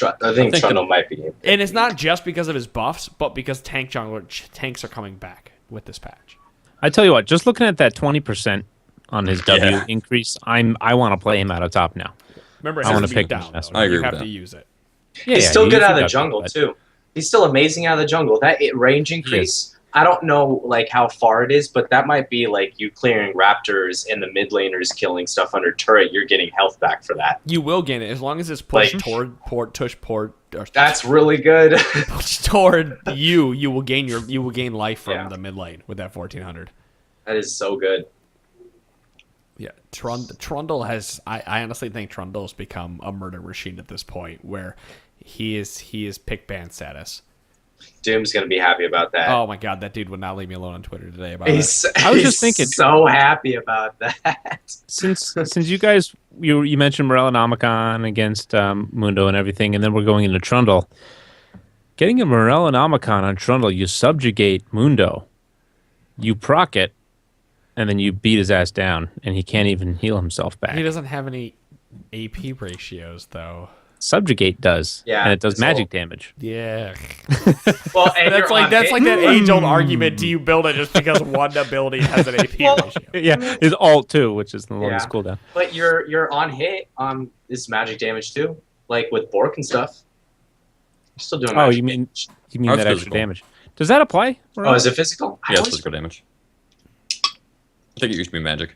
I think Trundle might be. And it's not just because of his buffs, but because tanks are coming back with this patch. I tell you what, just looking at that 20% on his W increase, I want to play him out of top now. Remember, it I has want to to be pick down. I agree You have with to that. use it. He's still good out of the jungle too. He's still amazing out of the jungle. That range increase, I don't know like how far it is, but that might be like you clearing raptors and the mid laners killing stuff under turret. You're getting health back for that. You will gain it as long as it's pushed Like- toward. That's really good. Pushed toward you. You will gain life from the mid lane with that 1400. That is so good. Yeah, Trundle has. I honestly think Trundle's become a murder machine at this point, where he is pick ban status. Doom's gonna be happy about that. Oh my god, that dude would not leave me alone on Twitter today about He's, it. I was just he's thinking- so happy about that. Since you guys you mentioned Morellonomicon against Mundo and everything, and then we're going into Trundle. Getting a Morellonomicon on Trundle, you subjugate Mundo, you proc it, and then you beat his ass down, and he can't even heal himself back. He doesn't have any AP ratios though. Subjugate does, Yeah, and it does it's magic all- damage. Yeah, Well, and that's you're like on that's hit. like that age old argument. Do you build it just because one ability has an AP Well- ratio? Yeah, his ult too, which is the longest Yeah. cooldown. But you're on hit on this magic damage too, like with Bork and stuff. You're still doing. Oh, magic you mean damage. that That's extra physical. damage? Does that apply? Oh, is it physical? Yeah, it's physical damage. I think it used to be magic.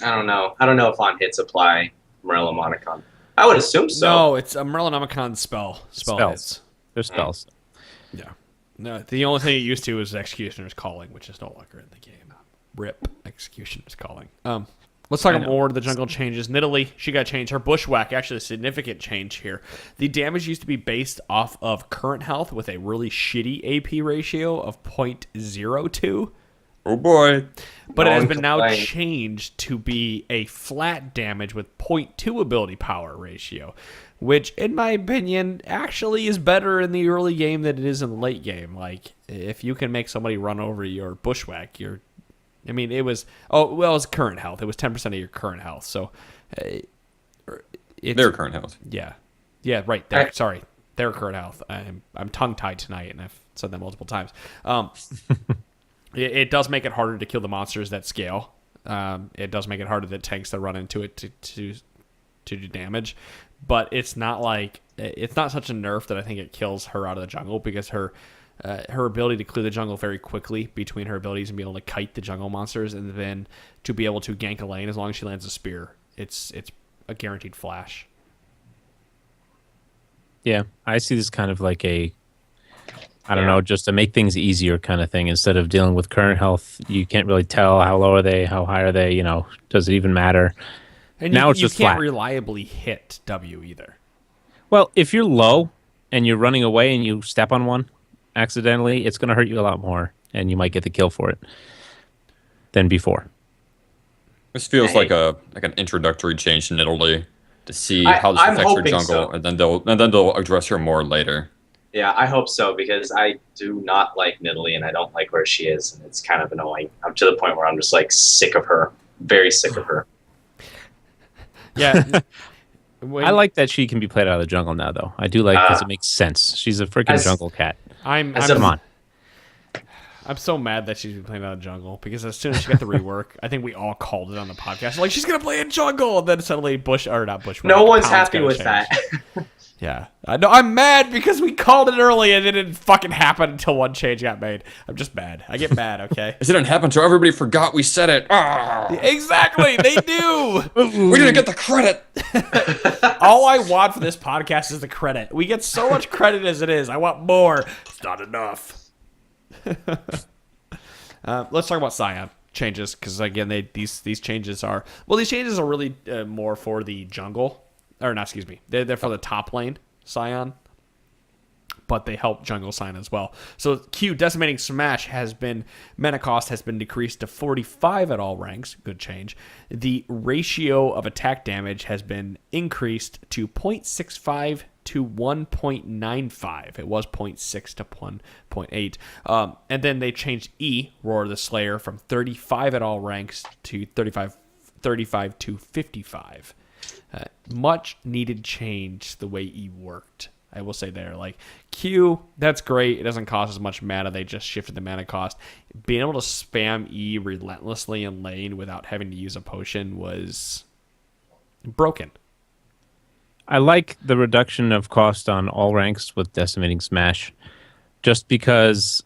I don't know. I don't know if on hits apply Morello Monicon. I would assume so. No, it's a Morellonomicon spell Spells. hits. There's spells. Yeah. No, the only thing it used to was Executioner's Calling, which is no longer in the game. RIP Executioner's Calling. Let's talk more of the jungle changes. Nidalee, she got changed. Her Bushwhack, actually a significant change here. The damage used to be based off of current health with a really shitty AP ratio of 0.02. Oh boy. But No it has one been now complained. changed to be a flat damage with 0.2 ability power ratio, which, in my opinion, actually is better in the early game than it is in the late game. Like, if you can make somebody run over your Bushwhack, it was current health. It was 10% of your current health. So, Their current health. Yeah, right. Their current health. I'm tongue-tied tonight, and I've said that multiple times. It does make it harder to kill the monsters that scale. It does make it harder that tanks that run into it to do damage. But it's not such a nerf that I think it kills her out of the jungle, because her ability to clear the jungle very quickly between her abilities and be able to kite the jungle monsters, and then to be able to gank a lane as long as she lands a spear, it's a guaranteed flash. Yeah, I see this kind of like I don't know, just to make things easier kind of thing. Instead of dealing with current health, you can't really tell how low are they, how high are they, does it even matter? And now it's you just can't flat. reliably hit W either. Well, if you're low and you're running away and you step on one accidentally, it's going to hurt you a lot more, and you might get the kill for it than before. This feels like an introductory change to Nidalee to see how this I'm affects her hoping jungle, so. and then they'll address her more later. Yeah, I hope so, because I do not like Nidalee and I don't like where she is, and it's kind of annoying. I'm to the point where I'm just like sick of her, very sick of her. Yeah. I like that she can be played out of the jungle now, though. I do like because it makes sense. She's a freaking jungle cat. I'm Come on. I'm so mad that she's been playing out of jungle, because as soon as she got the rework, I think we all called it on the podcast. Like, she's going to play in jungle. And then suddenly not Bush. No one's Pound's happy gonna with change. that. Yeah. I know. I'm mad because we called it early and it didn't fucking happen until one change got made. I'm just mad. I get mad, okay? It didn't happen until everybody forgot we said it. Exactly. They do. We didn't get the credit. All I want for this podcast is the credit. We get so much credit as it is. I want more. It's not enough. Let's talk about Sion changes, because again, these changes are really more for the jungle, or not. Excuse me, they're for the top lane Sion, but they help jungle Sion as well. So Q Decimating Smash mana cost has been decreased to 45 at all ranks. Good change. The ratio of attack damage has been increased to 0.65 to 1.95. It was 0.6 to 1.8. And then they changed E, Roar the Slayer, from 35 at all ranks to 35 to 55. Much needed change the way E worked. I will say there. Like, Q, that's great. It doesn't cost as much mana. They just shifted the mana cost. Being able to spam E relentlessly in lane without having to use a potion was broken. I like the reduction of cost on all ranks with Decimating Smash, just because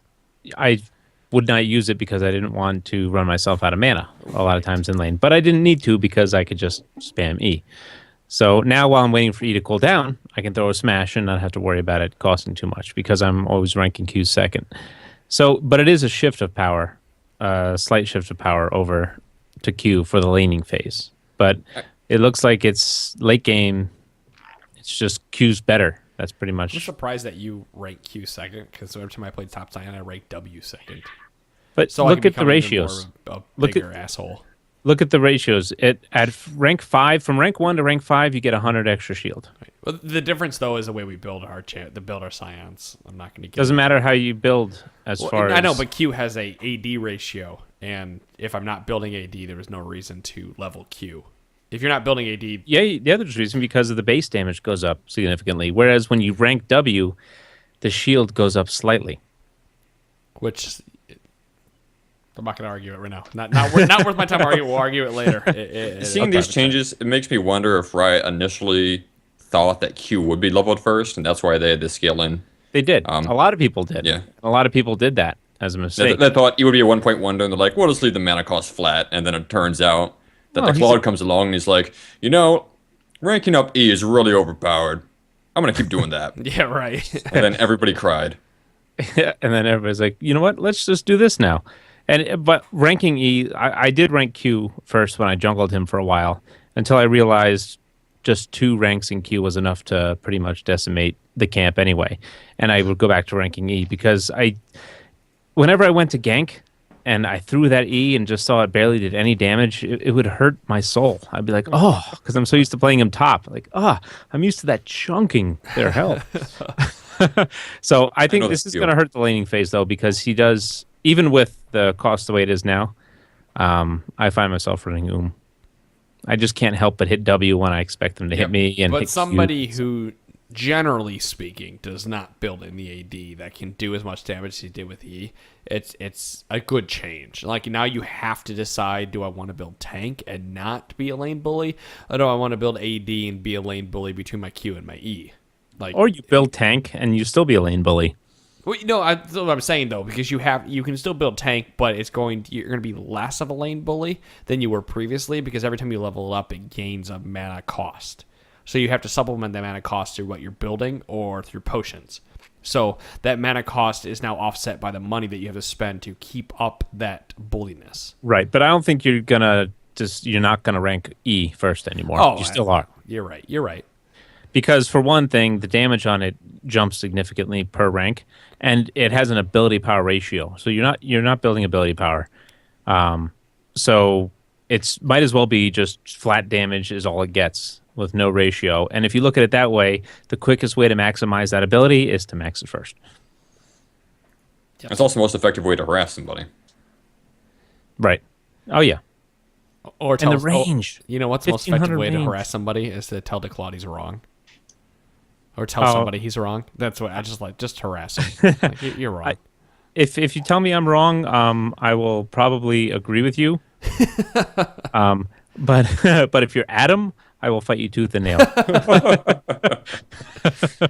I would not use it because I didn't want to run myself out of mana a lot of times in lane. But I didn't need to because I could just spam E. So now while I'm waiting for E to cool down, I can throw a Smash and not have to worry about it costing too much because I'm always ranking Q second. So, but it is a shift of power, a slight shift of power over to Q for the laning phase. But it looks like it's late game. It's just Q's better. That's pretty much. I'm surprised that you rank Q second because every time I played top Sion, I ranked W second. But so look at the ratios. A bigger asshole. Look at the ratios. At rank 5, from rank 1 to rank 5, you get 100 extra shield. Right. Well, the difference though is the way we build our Scions. I'm not going to. Doesn't matter how you build far as. I know, but Q has a AD ratio, and if I'm not building AD, there is no reason to level Q. If you're not building AD... Yeah, the other reason, because of the base damage goes up significantly, whereas when you rank W, the shield goes up slightly. Which... I'm not going to argue it right now. Not worth my time arguing. We'll argue it later. Seeing these changes, it makes me wonder if Riot initially thought that Q would be leveled first, and that's why they had the scaling. They did. A lot of people did. Yeah. A lot of people did that as a mistake. They thought it would be a 1.1, and they're like, we'll just leave the mana cost flat, and then it turns out that DeClawd comes along and he's like, ranking up E is really overpowered. I'm going to keep doing that. Yeah, right. And then everybody cried. And then everybody's like, you know what? Let's just do this now. But ranking E, I did rank Q first when I jungled him for a while, until I realized just 2 ranks in Q was enough to pretty much decimate the camp anyway. And I would go back to ranking E because whenever I went to gank, and I threw that E and just saw it barely did any damage, it would hurt my soul. I'd be like, because I'm so used to playing him top. Like, I'm used to that chunking their health. So I think this is going to hurt the laning phase, though, because he does, even with the cost the way it is now, I find myself running I just can't help but hit W when I expect them to hit me. And but somebody who, generally speaking, does not build in the AD that can do as much damage as he did with E, it's a good change. Like, now you have to decide, do I want to build tank and not be a lane bully, or do I want to build AD and be a lane bully between my Q and my E? Like, or you build tank and you still be a lane bully. Well, that's what I'm saying though, because you can still build tank, but you're going to be less of a lane bully than you were previously, because every time you level it up, it gains a mana cost. So you have to supplement that mana cost through what you're building or through potions. So that mana cost is now offset by the money that you have to spend to keep up that bulliness. Right, but I don't think you're not gonna rank E first anymore. Oh, you still are. You're right. Because for one thing, the damage on it jumps significantly per rank, and it has an ability power ratio. So you're not building ability power. So it's might as well be just flat damage is all it gets with no ratio. And if you look at it that way, the quickest way to maximize that ability is to max it first. Yep. It's also the most effective way to harass somebody. Right. Oh, yeah. Or the range. You know what's the most effective way to harass somebody is to tell DeClawd he's wrong. Or tell somebody he's wrong. That's what I just harass him. Like, you're wrong. If you tell me I'm wrong, I will probably agree with you. But if you're Adam, I will fight you tooth and nail.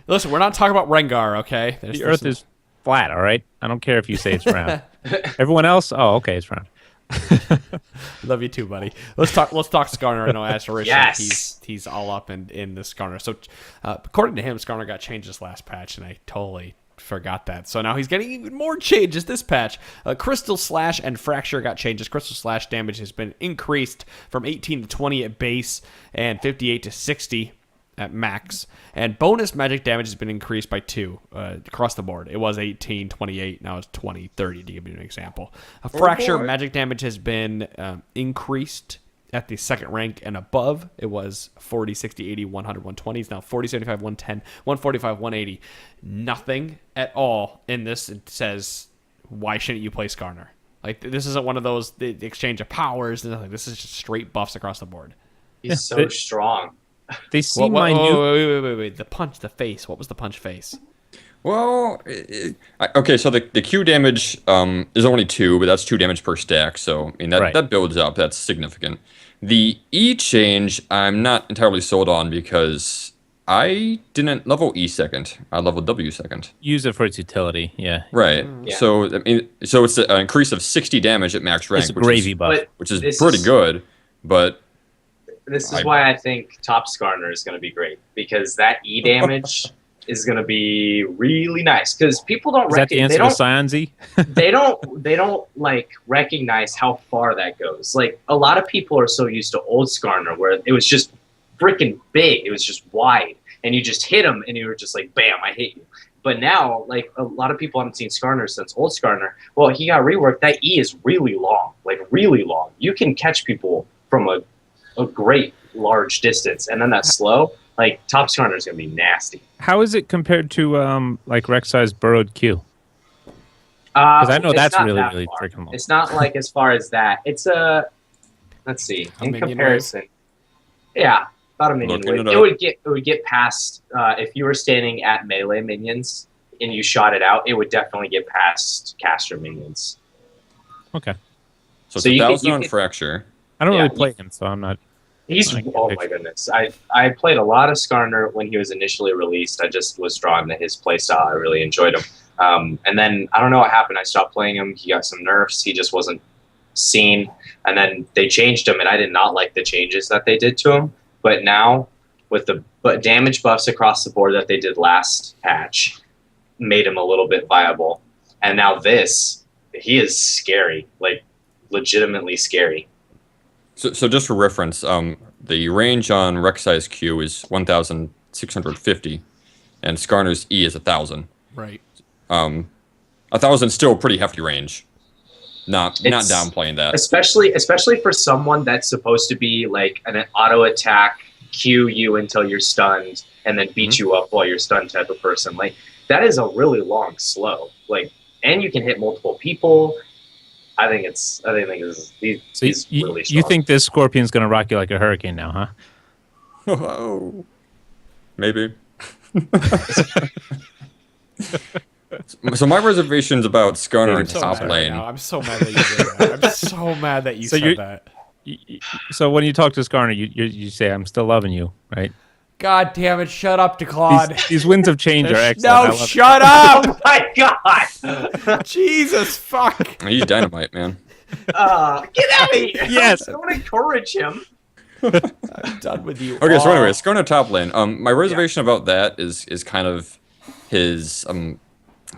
Listen, we're not talking about Rengar, okay? The Earth is flat, all right? I don't care if you say it's round. Everyone else, okay, it's round. Love you too, buddy. Let's talk Skarner. I know Asderition. Yes. He's all up in the Skarner. So according to him, Skarner got changed this last patch, and I totally forgot that. So now he's getting even more changes this patch. Crystal Slash and Fracture got changes. Crystal Slash damage has been increased from 18 to 20 at base and 58 to 60 at max. And bonus magic damage has been increased by 2 across the board. It was 18, 28, now it's 20, 30 to give you an example. Fracture magic damage has been increased at the second rank and above. It was 40, 60, 80, 100, 120. It's now 40, 75, 110, 145, 180. Nothing at all in this it says, why shouldn't you play Skarner? Like, this isn't one of those the exchange of powers. Nothing. This is just straight buffs across the board. He's so strong. They seem wait. The face. What was the punch face? Well, okay, so the Q damage is only 2, but that's 2 damage per stack, so I mean that builds up. That's significant. The E change, I'm not entirely sold on because I didn't level E second. I leveled W second. Use it for its utility, yeah. Right. Yeah. So I mean, so it's an increase of 60 damage at max rank, it's a gravy buff, which is pretty good. But this is why I think top Skarner is going to be great, because that E damage is going to be really nice, because people don't recognize. Is that the answer to Sion Z? they don't like recognize how far that goes. Like, a lot of people are so used to old Skarner where it was just freaking big. It was just wide, and you just hit him, and you were just like, bam, I hit you. But now, like, a lot of people haven't seen Skarner since old Skarner. Well, he got reworked. That E is really long, like really long. You can catch people from a great large distance, and then that slow. Like, top Skarner is going to be nasty. How is it compared to like Rek'Sai's burrowed Q? Because I know that's really freaking long. It's not like as far as that. It's let's see, in comparison. Yeah, about a minion wave. It would get past if you were standing at melee minions and you shot it out. It would definitely get past caster minions. Okay. So it's 1,000 on Fracture. I don't really play him, so I'm not. Oh my goodness! I played a lot of Skarner when he was initially released. I just was drawn to his playstyle. I really enjoyed him. And then I don't know what happened. I stopped playing him. He got some nerfs. He just wasn't seen. And then they changed him, and I did not like the changes that they did to him. But now, with the damage buffs across the board that they did last patch, made him a little bit viable. And now he is scary, like legitimately scary. So just for reference, the range on Rek'Sai's Q is 1,650, and Skarner's E is 1,000. Right. 1,000 still a pretty hefty range. Not downplaying that. Especially for someone that's supposed to be like an auto attack, Q you until you're stunned, and then beat you up while you're stunned type of person. Like, that is a really long slow. Like, and you can hit multiple people. I think he's really strong. You think this Scorpion's going to rock you like a hurricane now, huh? Oh, maybe. So my reservations about Skarner in top lane. I'm so mad that you did that. I'm so mad that you said that. So when you talk to Skarner, you say, "I'm still loving you," right? God damn it! Shut up, DeClawd. These winds of change are excellent. No, shut up! Oh my god! Jesus fuck! He's dynamite, man. Get out of here! Yes. Don't encourage him. I'm done with you. Okay, so anyway, Skarner top lane. My reservation about that is kind of his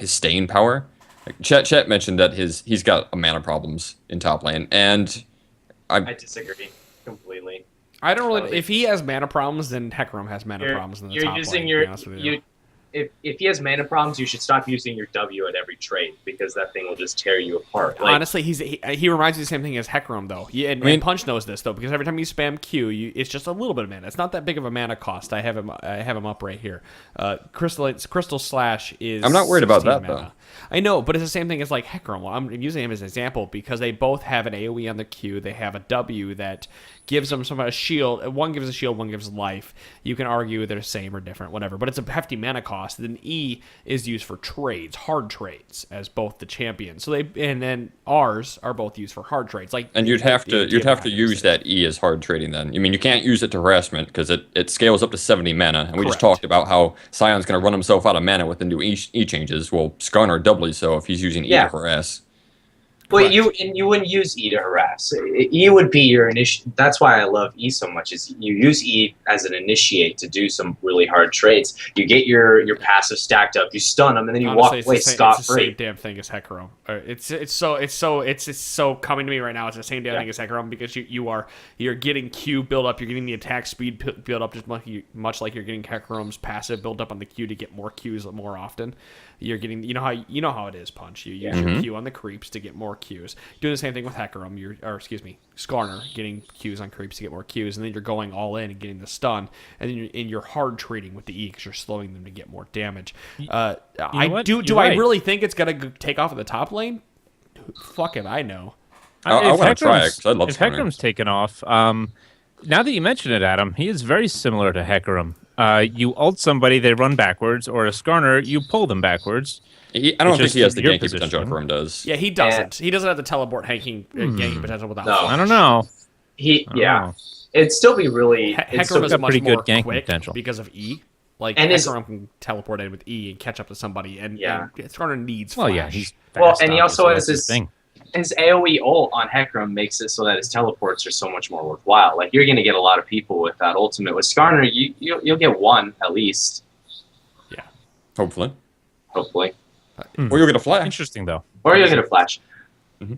staying power. Like, Chet mentioned that he's got mana problems in top lane, and I disagree completely. I don't really. If he has mana problems, then Hecarim has mana problems in the top lane. If he has mana problems, you should stop using your W at every trade, because that thing will just tear you apart. Like, honestly, he reminds me of the same thing as Hecarim, though. And Punch knows this, though, because every time you spam Q, it's just a little bit of mana. It's not that big of a mana cost. I have him up right here. Crystal Slash is. I'm not worried about that mana. though. I know, but it's the same thing as like Hecarim. Well, I'm using him as an example because they both have an AoE on the Q. They have a W that gives them some a shield. One gives a shield, one gives life. You can argue they're the same or different, whatever. But it's a hefty mana cost. Then E is used for trades, hard trades, as both the champions. So and then ours are both used for hard trades. Like, and you'd have to use that E as hard trading then. I mean, you can't use it to harassment because it scales up to 70 mana. And we just talked about how Sion's going to run himself out of mana with the new E changes. Well, Skarner doubly so if he's using E to harass. But you wouldn't use E to harass. E would be your initiate. That's why I love E so much. Is you use E as an initiate to do some really hard trades. You get your passive stacked up, you stun them, and then you walk away scot free. It's the same damn thing as Hecarim. It's so coming to me right now. It's the same damn thing as Hecarim because you're getting Q build up. You're getting the attack speed build up just much like you're getting Hecarim's passive build up on the Q to get more Qs more often. You're getting, you know how it is, Punch. You use your Q on the creeps to get more Qs. Doing the same thing with Hecarim, Skarner, getting Qs on creeps to get more Qs, and then you're going all in and getting the stun, and then you're hard trading with the E because you're slowing them to get more damage. Do I really think it's gonna take off at the top lane? Fuck it, I know. I want to try it because I love If Skarner. Hecarim's taken off, Now that you mention it, Adam, he is very similar to Hecarim. You ult somebody, they run backwards, or a Skarner, you pull them backwards. I don't think he has the ganking potential Hecarim does. Yeah, he doesn't. He doesn't have the teleport ganking potential without flash. I don't know. It'd still be really... Hecarim is much more ganking quick potential because of E. Like, and Hecarim can teleport in with E and catch up to somebody, and Skarner needs flash. Well, yeah, he's fast, and he also has his thing. His AoE ult on Hecarim makes it so that his teleports are so much more worthwhile. Like, you're going to get a lot of people with that ultimate. With Skarner, you'll get one, at least. Yeah. Hopefully. Or you'll get a flash. Interesting, though. Or you'll get a flash. Mm-hmm.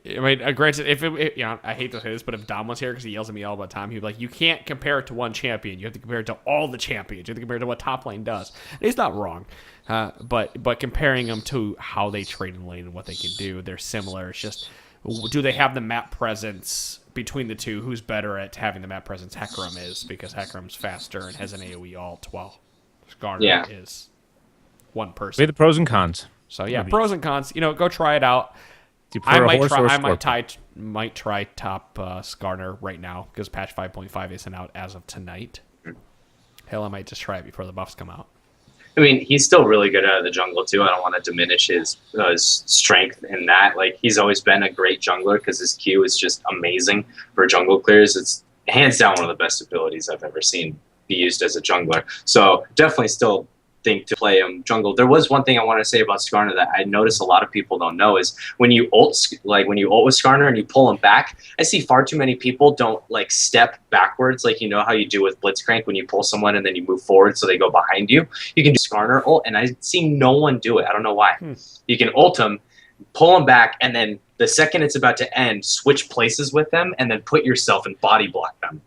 I mean, granted, if I hate to say this, but if Dom was here, because he yells at me all the time, he'd be like, you can't compare it to one champion. You have to compare it to all the champions. You have to compare it to what top lane does. And he's not wrong. But comparing them to how they trade in lane and what they can do, they're similar. It's just, do they have the map presence between the two? Who's better at having the map presence? Hecarim is, because Hecarim's faster and has an AoE ult, while Skarner is one person. Weigh the pros and cons. So, pros and cons. Go try it out. I might try top Skarner right now because patch 5.5 isn't out as of tonight. Hell, I might just try it before the buffs come out. I mean, he's still really good out of the jungle too. I don't want to diminish his strength in that. Like, he's always been a great jungler because his Q is just amazing for jungle clears. It's hands down one of the best abilities I've ever seen be used as a jungler. So definitely still think to play him jungle. There was one thing I want to say about Skarner that I notice a lot of people don't know is when you ult with Skarner and you pull him back, I see far too many people don't step backwards like how you do with Blitzcrank when you pull someone and then you move forward so they go behind you. You can do Skarner ult, and I see no one do it. I don't know why. You can ult him, pull him back, and then the second it's about to end, switch places with them and then put yourself and body block them.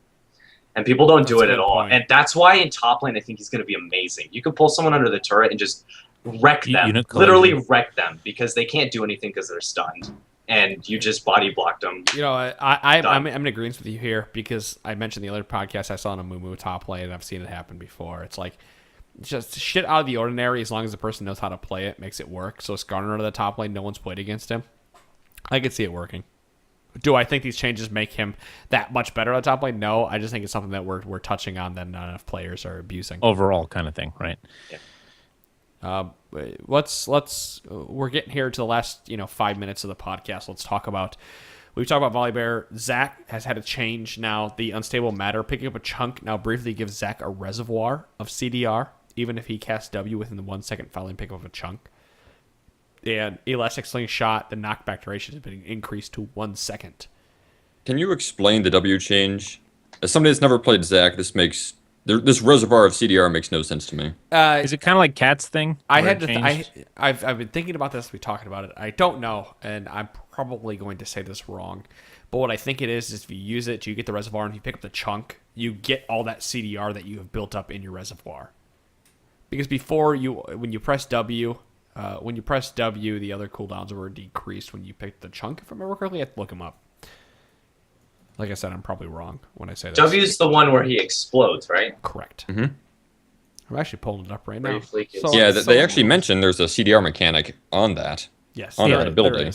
And people don't do it at all. And that's why in top lane, I think he's going to be amazing. You can pull someone under the turret and just wreck them. Literally wreck them because they can't do anything because they're stunned. And you just body blocked them. I'm in agreement with you here because I mentioned the other podcast I saw on a Mumu top lane, and I've seen it happen before. It's like just shit out of the ordinary as long as the person knows how to play it, makes it work. So Skarner under the top lane, no one's played against him. I could see it working. Do I think these changes make him that much better on the top lane? No, I just think it's something that we're touching on that not enough players are abusing. Overall kind of thing, right? Yeah. We're getting here to the last 5 minutes of the podcast. Let's talk about. We've talked about Volibear. Zach has had a change now. The unstable matter picking up a chunk now briefly gives Zach a reservoir of CDR, even if he casts W within the 1 second following pick up a chunk. And Elastic Slingshot, the knockback duration has been increased to 1 second. Can you explain the W change? As somebody that's never played Zac, this reservoir of CDR makes no sense to me. Is it kind of like Cat's thing? I've been thinking about this. We're talking about it. I don't know, and I'm probably going to say this wrong. But what I think it is if you use it, you get the reservoir, and if you pick up the chunk, you get all that CDR that you have built up in your reservoir. Because before when you press W, the other cooldowns were decreased when you picked the chunk. If I remember correctly, I have to look them up. Like I said, I'm probably wrong when I say that. W's the one where he explodes, right? Correct. Mm-hmm. I'm actually pulling it up right now. They actually mentioned there's a CDR mechanic on that. Yes. On that ability.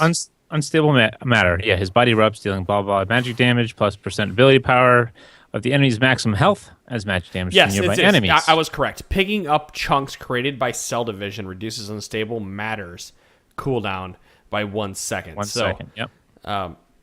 Unstable matter. Yeah, his body rubs, dealing blah, blah, magic damage plus percent ability power of the enemy's maximum health as magic damage to nearby enemies. I was correct. Picking up chunks created by Cell Division reduces unstable matter's cooldown by 1 second. 1 second, yep.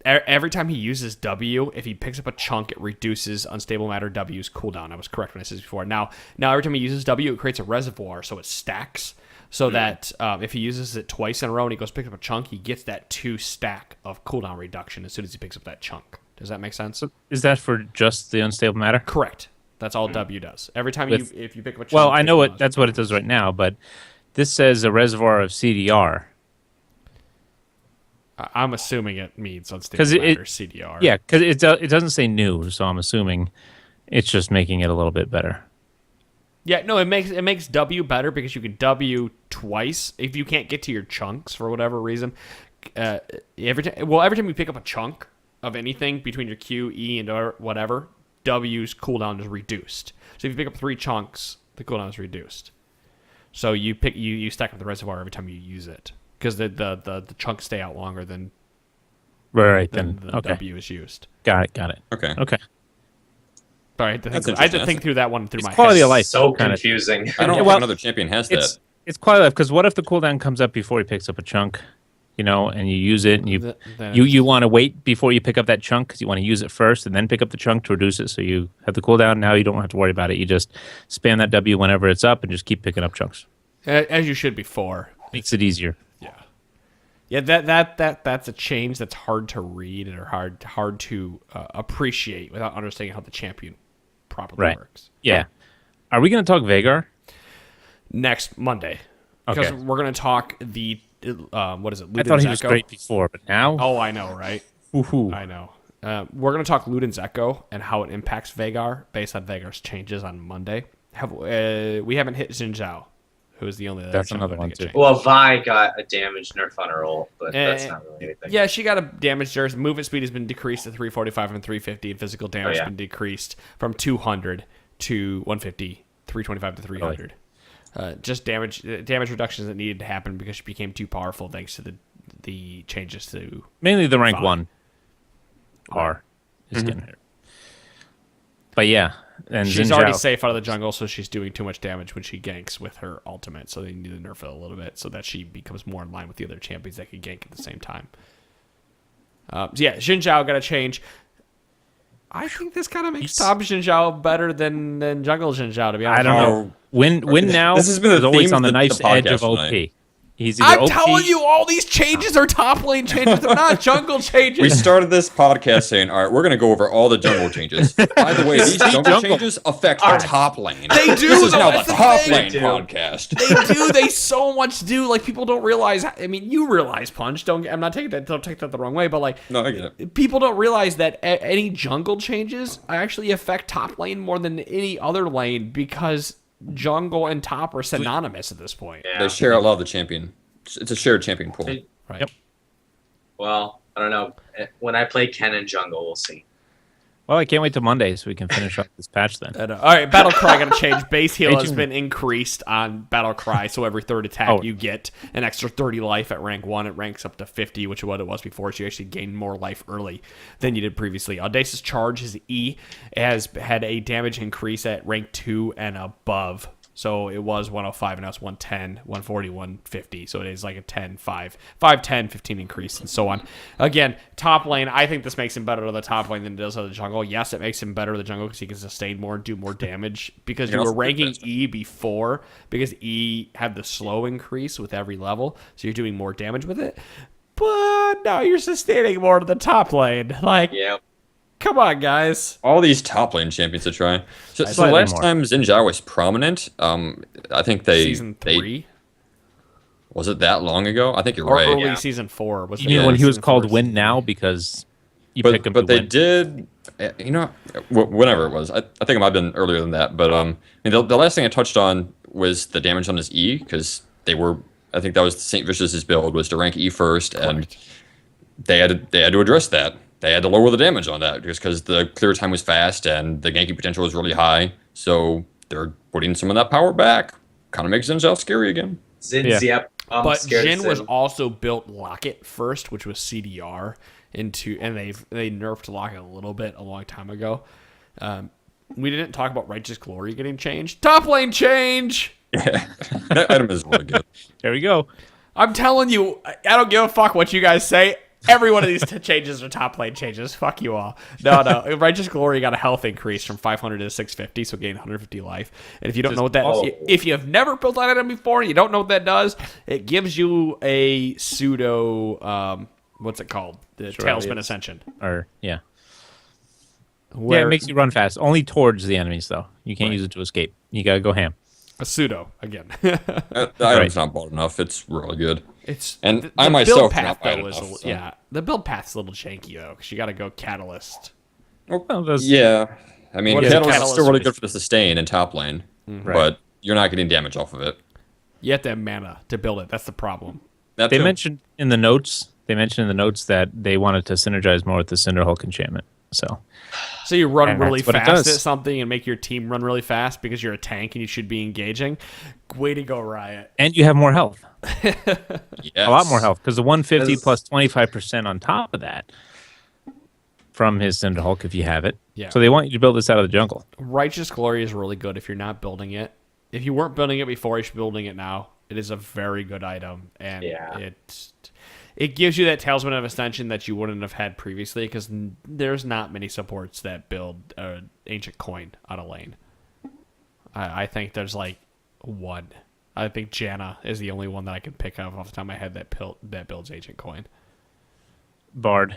Every time he uses W, if he picks up a chunk, it reduces unstable matter W's cooldown. I was correct when I said this before. Now every time he uses W, it creates a reservoir, so it stacks. So that if he uses it twice in a row and he goes pick up a chunk, he gets that 2 stack of cooldown reduction as soon as he picks up that chunk. Does that make sense? So is that for just the unstable matter? Correct. That's all W does. Every time if you pick up a chunk. Well, I know that's what it does right now, but this says a reservoir of CDR. I'm assuming it means unstable matter CDR. Yeah, because it doesn't say new, so I'm assuming it's just making it a little bit better. Yeah, no, it makes W better because you can W twice if you can't get to your chunks for whatever reason. Every time you pick up a chunk of anything between your Q, E, and whatever, W's cooldown is reduced. So if you pick up 3 chunks, the cooldown is reduced. So you stack up the reservoir every time you use it because the chunks stay out longer than the W is used. Got it. Okay. Sorry, I had to think through that one through my quality head. of life. So confusing. I don't think another champion has that. It's quality of life, because what if the cooldown comes up before he picks up a chunk, and you use it, and you want to wait before you pick up that chunk because you want to use it first and then pick up the chunk to reduce it, so you have the cooldown. Now you don't have to worry about it. You just spam that W whenever it's up and just keep picking up chunks. As you should before. Makes it easier. Yeah, that's a change that's hard to read or hard to appreciate without understanding how the champion properly works. Yeah. Are we going to talk Vhagar? Next Monday. Because we're going to talk the, what is it, Luden's I thought he Echo? was great before, but now? Oh, I know, right? Woohoo. I know. We're going to talk Luden's Echo and how it impacts Vhagar based on Vhagar's changes on Monday. We haven't hit Zhao, who is the only other That's another one, too. Well, Vi got a damage nerf on her ult, but that's not really anything. Yeah, she got a damage nerf. Movement speed has been decreased to 345 and 350, and physical damage has been decreased from 200 to 150, 325 to 300. Just damage reductions that needed to happen because she became too powerful thanks to the changes to mainly the rank 1 R is getting hurt. But yeah, and she's Xin already Zhao, safe out of the jungle, so she's doing too much damage when she ganks with her ultimate. So they need to nerf it a little bit so that she becomes more in line with the other champions that can gank at the same time. Xin Zhao got a change. I think this kind of makes top Xin Zhao better than jungle Xin Zhao, to be honest. I don't know. Win now This has been the is always theme on the of the knife's edge of podcast OP. tonight. He's either I'm OP, telling you, all these changes are top lane changes. They're not jungle changes. We started this podcast saying, all right, we're going to go over all the jungle changes. By the way, these jungle changes affect the top lane. They do, This is though, now the that's the top thing. lane They do. podcast. They do. They so much do. Like, people don't realize. I mean, you realize, Punch. I'm not taking that. Don't take that the wrong way. But like, No, I get it. people don't realize that any jungle changes actually affect top lane more than any other lane because jungle and top are synonymous at this point. Yeah. They share a lot of the champion. It's a shared champion pool. Right. Yep. Well, I don't know. When I play Ken and jungle, we'll see. Well, I can't wait till Monday so we can finish up this patch then. All right, Battle Cry got to change. Base heal Stay has tuned. been increased on Battle Cry, so every third attack you get an extra 30 life at rank 1. It ranks up to 50, which is what it was before, so you actually gain more life early than you did previously. Audacious Charge, his E, has had a damage increase at rank 2 and above. So it was 105, and now it's 110, 140, 150. So it is like a 10, 5, 10, 15 increase, and so on. Again, top lane, I think this makes him better to the top lane than it does to the jungle. Yes, it makes him better to the jungle because he can sustain more and do more damage. Because you were ranking E before, because E had the slow increase with every level, so you're doing more damage with it. But now you're sustaining more to the top lane. Like, Yep. come on, guys. All these top lane champions to try. So Slightly last more. time Xin Zhao was prominent, I think Season 3? Was it that long ago? I think you're Or right. early Season 4. Was You mean the when he was season called 4 Win season. Now because you pick him to But they win. did, whenever it was. I think it might have been earlier than that. But the last thing I touched on was the damage on his E, because I think that was St. Vicious's build, was to rank E first, and they had to address that. They had to lower the damage on that just because the clear time was fast and the ganking potential was really high. So they're putting some of that power back. Kind of makes Xin Zhao scary again. Zin's, Yeah. yep. I'm But scared of Jin was Zin. also built Locket first, which was CDR and they nerfed Locket a little bit a long time ago. We didn't talk about Righteous Glory getting changed. Top lane change. Yeah, that item is really good. There we go. I'm telling you, I don't give a fuck what you guys say. Every one of these changes are top lane changes. Fuck you all. No. Righteous Glory got a health increase from 500 to 650, so gain 150 life. And if you don't know what that is, if you have never built that item before and you don't know what that does, it gives you a pseudo, what's it called? The Tailspin Ascension. Or yeah. Where Yeah, it makes you run fast. Only towards the enemies though. You can't use it to escape. You gotta go ham. a pseudo, again. The item's not bought enough. It's really good. It's And the I build myself path, not buy though, is enough, so. yeah, the build path's a little janky though, because you got to go Catalyst. Well, those, Yeah, I mean, What is Catalyst is Catalyst still really for? good for the sustain in top lane, but you're not getting damage off of it. You have to have mana to build it. That's the problem. That They too. mentioned in the notes. They mentioned in the notes that they wanted to synergize more with the Cinderhulk enchantment. So So you run And really that's what it fast does. at something and make your team run really fast because you're a tank and you should be engaging. Way to go, Riot. and you have more health, Yes. a lot more health, because the 150 Yes. plus 25% on top of that. from his Cinderhulk if you have it. Yeah. So they want you to build this out of the jungle. Righteous Glory is really good if you're not building it. If you weren't building it before, you should be building it now. It is a very good item, and it gives you that Talisman of Ascension that you wouldn't have had previously, because there's not many supports that build Ancient Coin out of lane. I think there's like one. I think Janna is the only one that I can pick up off the top of my head that builds Ancient Coin. Bard.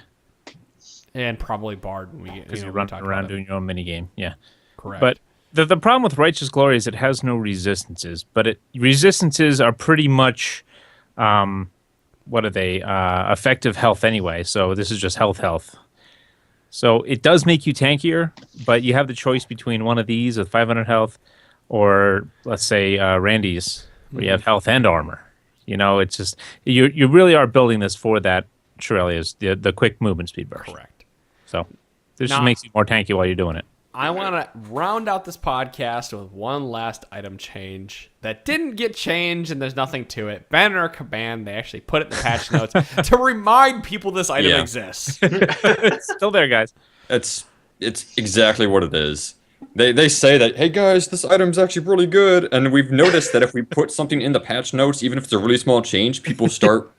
And probably Bard when we get, because you're running around doing your own minigame. Yeah. Correct. But the problem with Righteous Glory is it has no resistances, but resistances are pretty much, what are they? Effective health anyway, so this is just health. So it does make you tankier, but you have the choice between one of these with 500 health or, let's say, Randy's, where you have health and armor. You know, it's just, you really are building this for that Shurelya's, the quick movement speed burst. Correct. So this just makes you more tanky while you're doing it. I want to round out this podcast with one last item change that didn't get changed, and there's nothing to it. Banner Command, they actually put it in the patch notes to remind people this item exists. It's still there, guys. It's exactly what it is. They say that, hey guys, this item's actually really good, and we've noticed that if we put something in the patch notes, even if it's a really small change, people start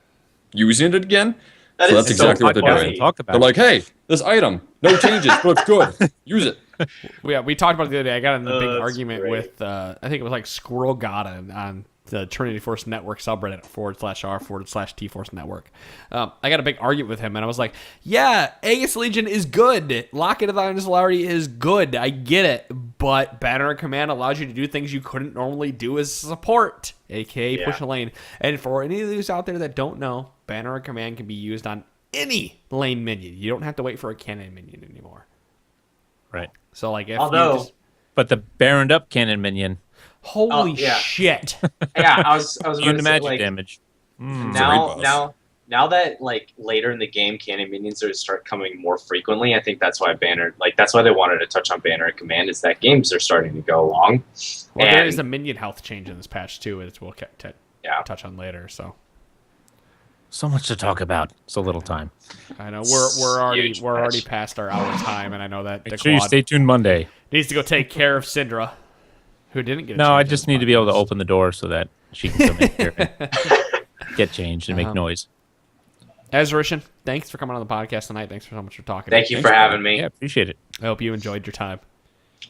using it again. So that's exactly what they're doing. They're like, hey, this item, no changes, but it's good. Use it. Yeah, we talked about it the other day. I got in a big argument with, I think it was like Squirrel Gotta on the Trinity Force Network subreddit /r/TForce Network. I got a big argument with him, and I was like, yeah, Aegis Legion is good. Locket of the Iron Solarity is good. I get it. But Banner Command allows you to do things you couldn't normally do as support, a.k.a. push a lane. And for any of those out there that don't know, Banner Command can be used on any lane minion. You don't have to wait for a cannon minion anymore. Right. So, like, if but the Baroned Up cannon minion. Holy shit! Yeah, I was doing the magic like, damage. Now that like later in the game, cannon minions are start coming more frequently. I think that's why that's why they wanted to touch on Banner and Command, is that games are starting to go along. Well, there is a minion health change in this patch too, which we'll touch on later. So much to talk about. So little time. I know we're already past our hour time, and I know that Make sure you stay tuned Monday. Needs to go take care of Syndra, who didn't get. No, I just need to be able to open the door so that she can come in here and get changed and make noise. Asderition, thanks for coming on the podcast tonight. Thanks for so much for talking. Thank you for having me. Yeah, appreciate it. I hope you enjoyed your time.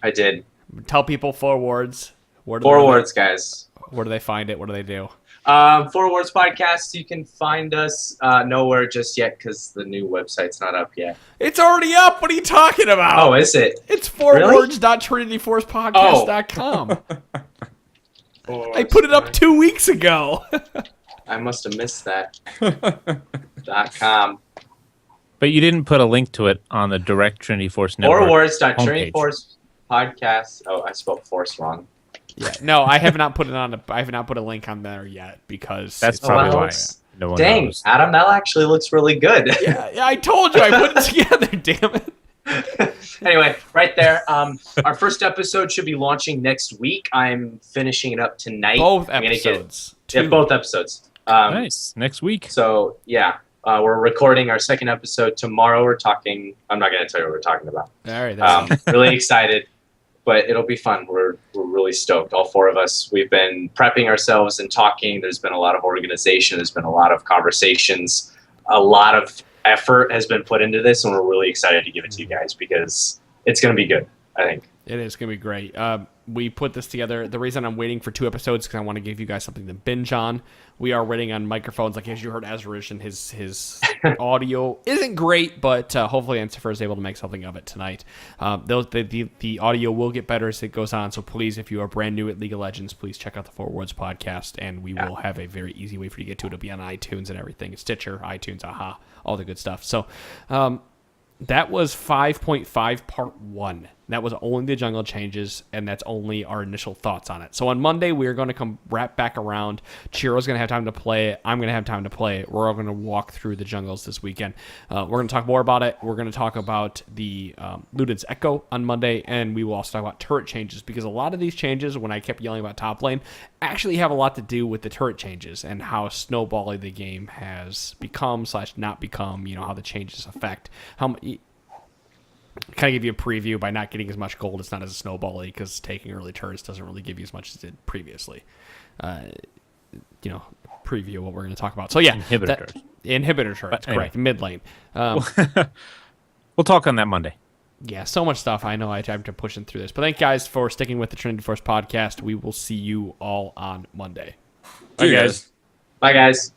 I did. Tell people 4 words. 4 words, guys. Where do they find it? What do they do? 4 Words Podcast. You can find us nowhere just yet because the new website's not up yet. It's already up. What are you talking about? Oh, is it? It's 4words.trinityforcepodcast.com. I put it up 2 weeks ago. I must have missed that. .com. But you didn't put a link to it on the direct Trinity Force Network. 4words.trinityforcepodcast. Oh, I spelled force wrong. Yeah, no, I have not put it on. I have not put a link on there yet because that's probably why. No one knows. Adam, that actually looks really good. Yeah, I told you I put it together. Damn it. Anyway, right there. Our first episode should be launching next week. I'm finishing it up tonight. Both episodes. Both episodes. Nice. Next week. So yeah, we're recording our second episode tomorrow. I'm not going to tell you what we're talking about. All right. Really excited. But it'll be fun. We're really stoked. All 4 of us. We've been prepping ourselves and talking. There's been a lot of organization. There's been a lot of conversations. A lot of effort has been put into this, and we're really excited to give it to you guys because it's going to be good, I think. It is going to be great. We put this together. The reason I'm waiting for 2 episodes is because I want to give you guys something to binge on. We are waiting on microphones. Like, as you heard, Asderition, his audio isn't great, but hopefully Ensifer is able to make something of it tonight. The audio will get better as it goes on, so please, if you are brand new at League of Legends, please check out the 4 Words Podcast, and we will have a very easy way for you to get to it. It'll be on iTunes and everything. Stitcher, iTunes, all the good stuff. So that was 5.5 Part 1. That was only the jungle changes, and that's only our initial thoughts on it. So on Monday, we're going to come wrap back around. Chiro's going to have time to play it. I'm going to have time to play it. We're all going to walk through the jungles this weekend. We're going to talk more about it. We're going to talk about the Luden's Echo on Monday, and we will also talk about turret changes, because a lot of these changes, when I kept yelling about top lane, actually have a lot to do with the turret changes and how snowbally the game has become / not become, how the changes affect. kind of give you a preview by not getting as much gold. It's not as snowbally because taking early turns doesn't really give you as much as it did previously. Preview what we're going to talk about. So yeah, inhibitor turrets, anyway. Correct. Mid lane. We'll talk on that Monday. Yeah, so much stuff. I know I'm pushing through this, but thank you guys for sticking with the Trinity Force podcast. We will see you all on Monday. Bye, guys. Bye, guys.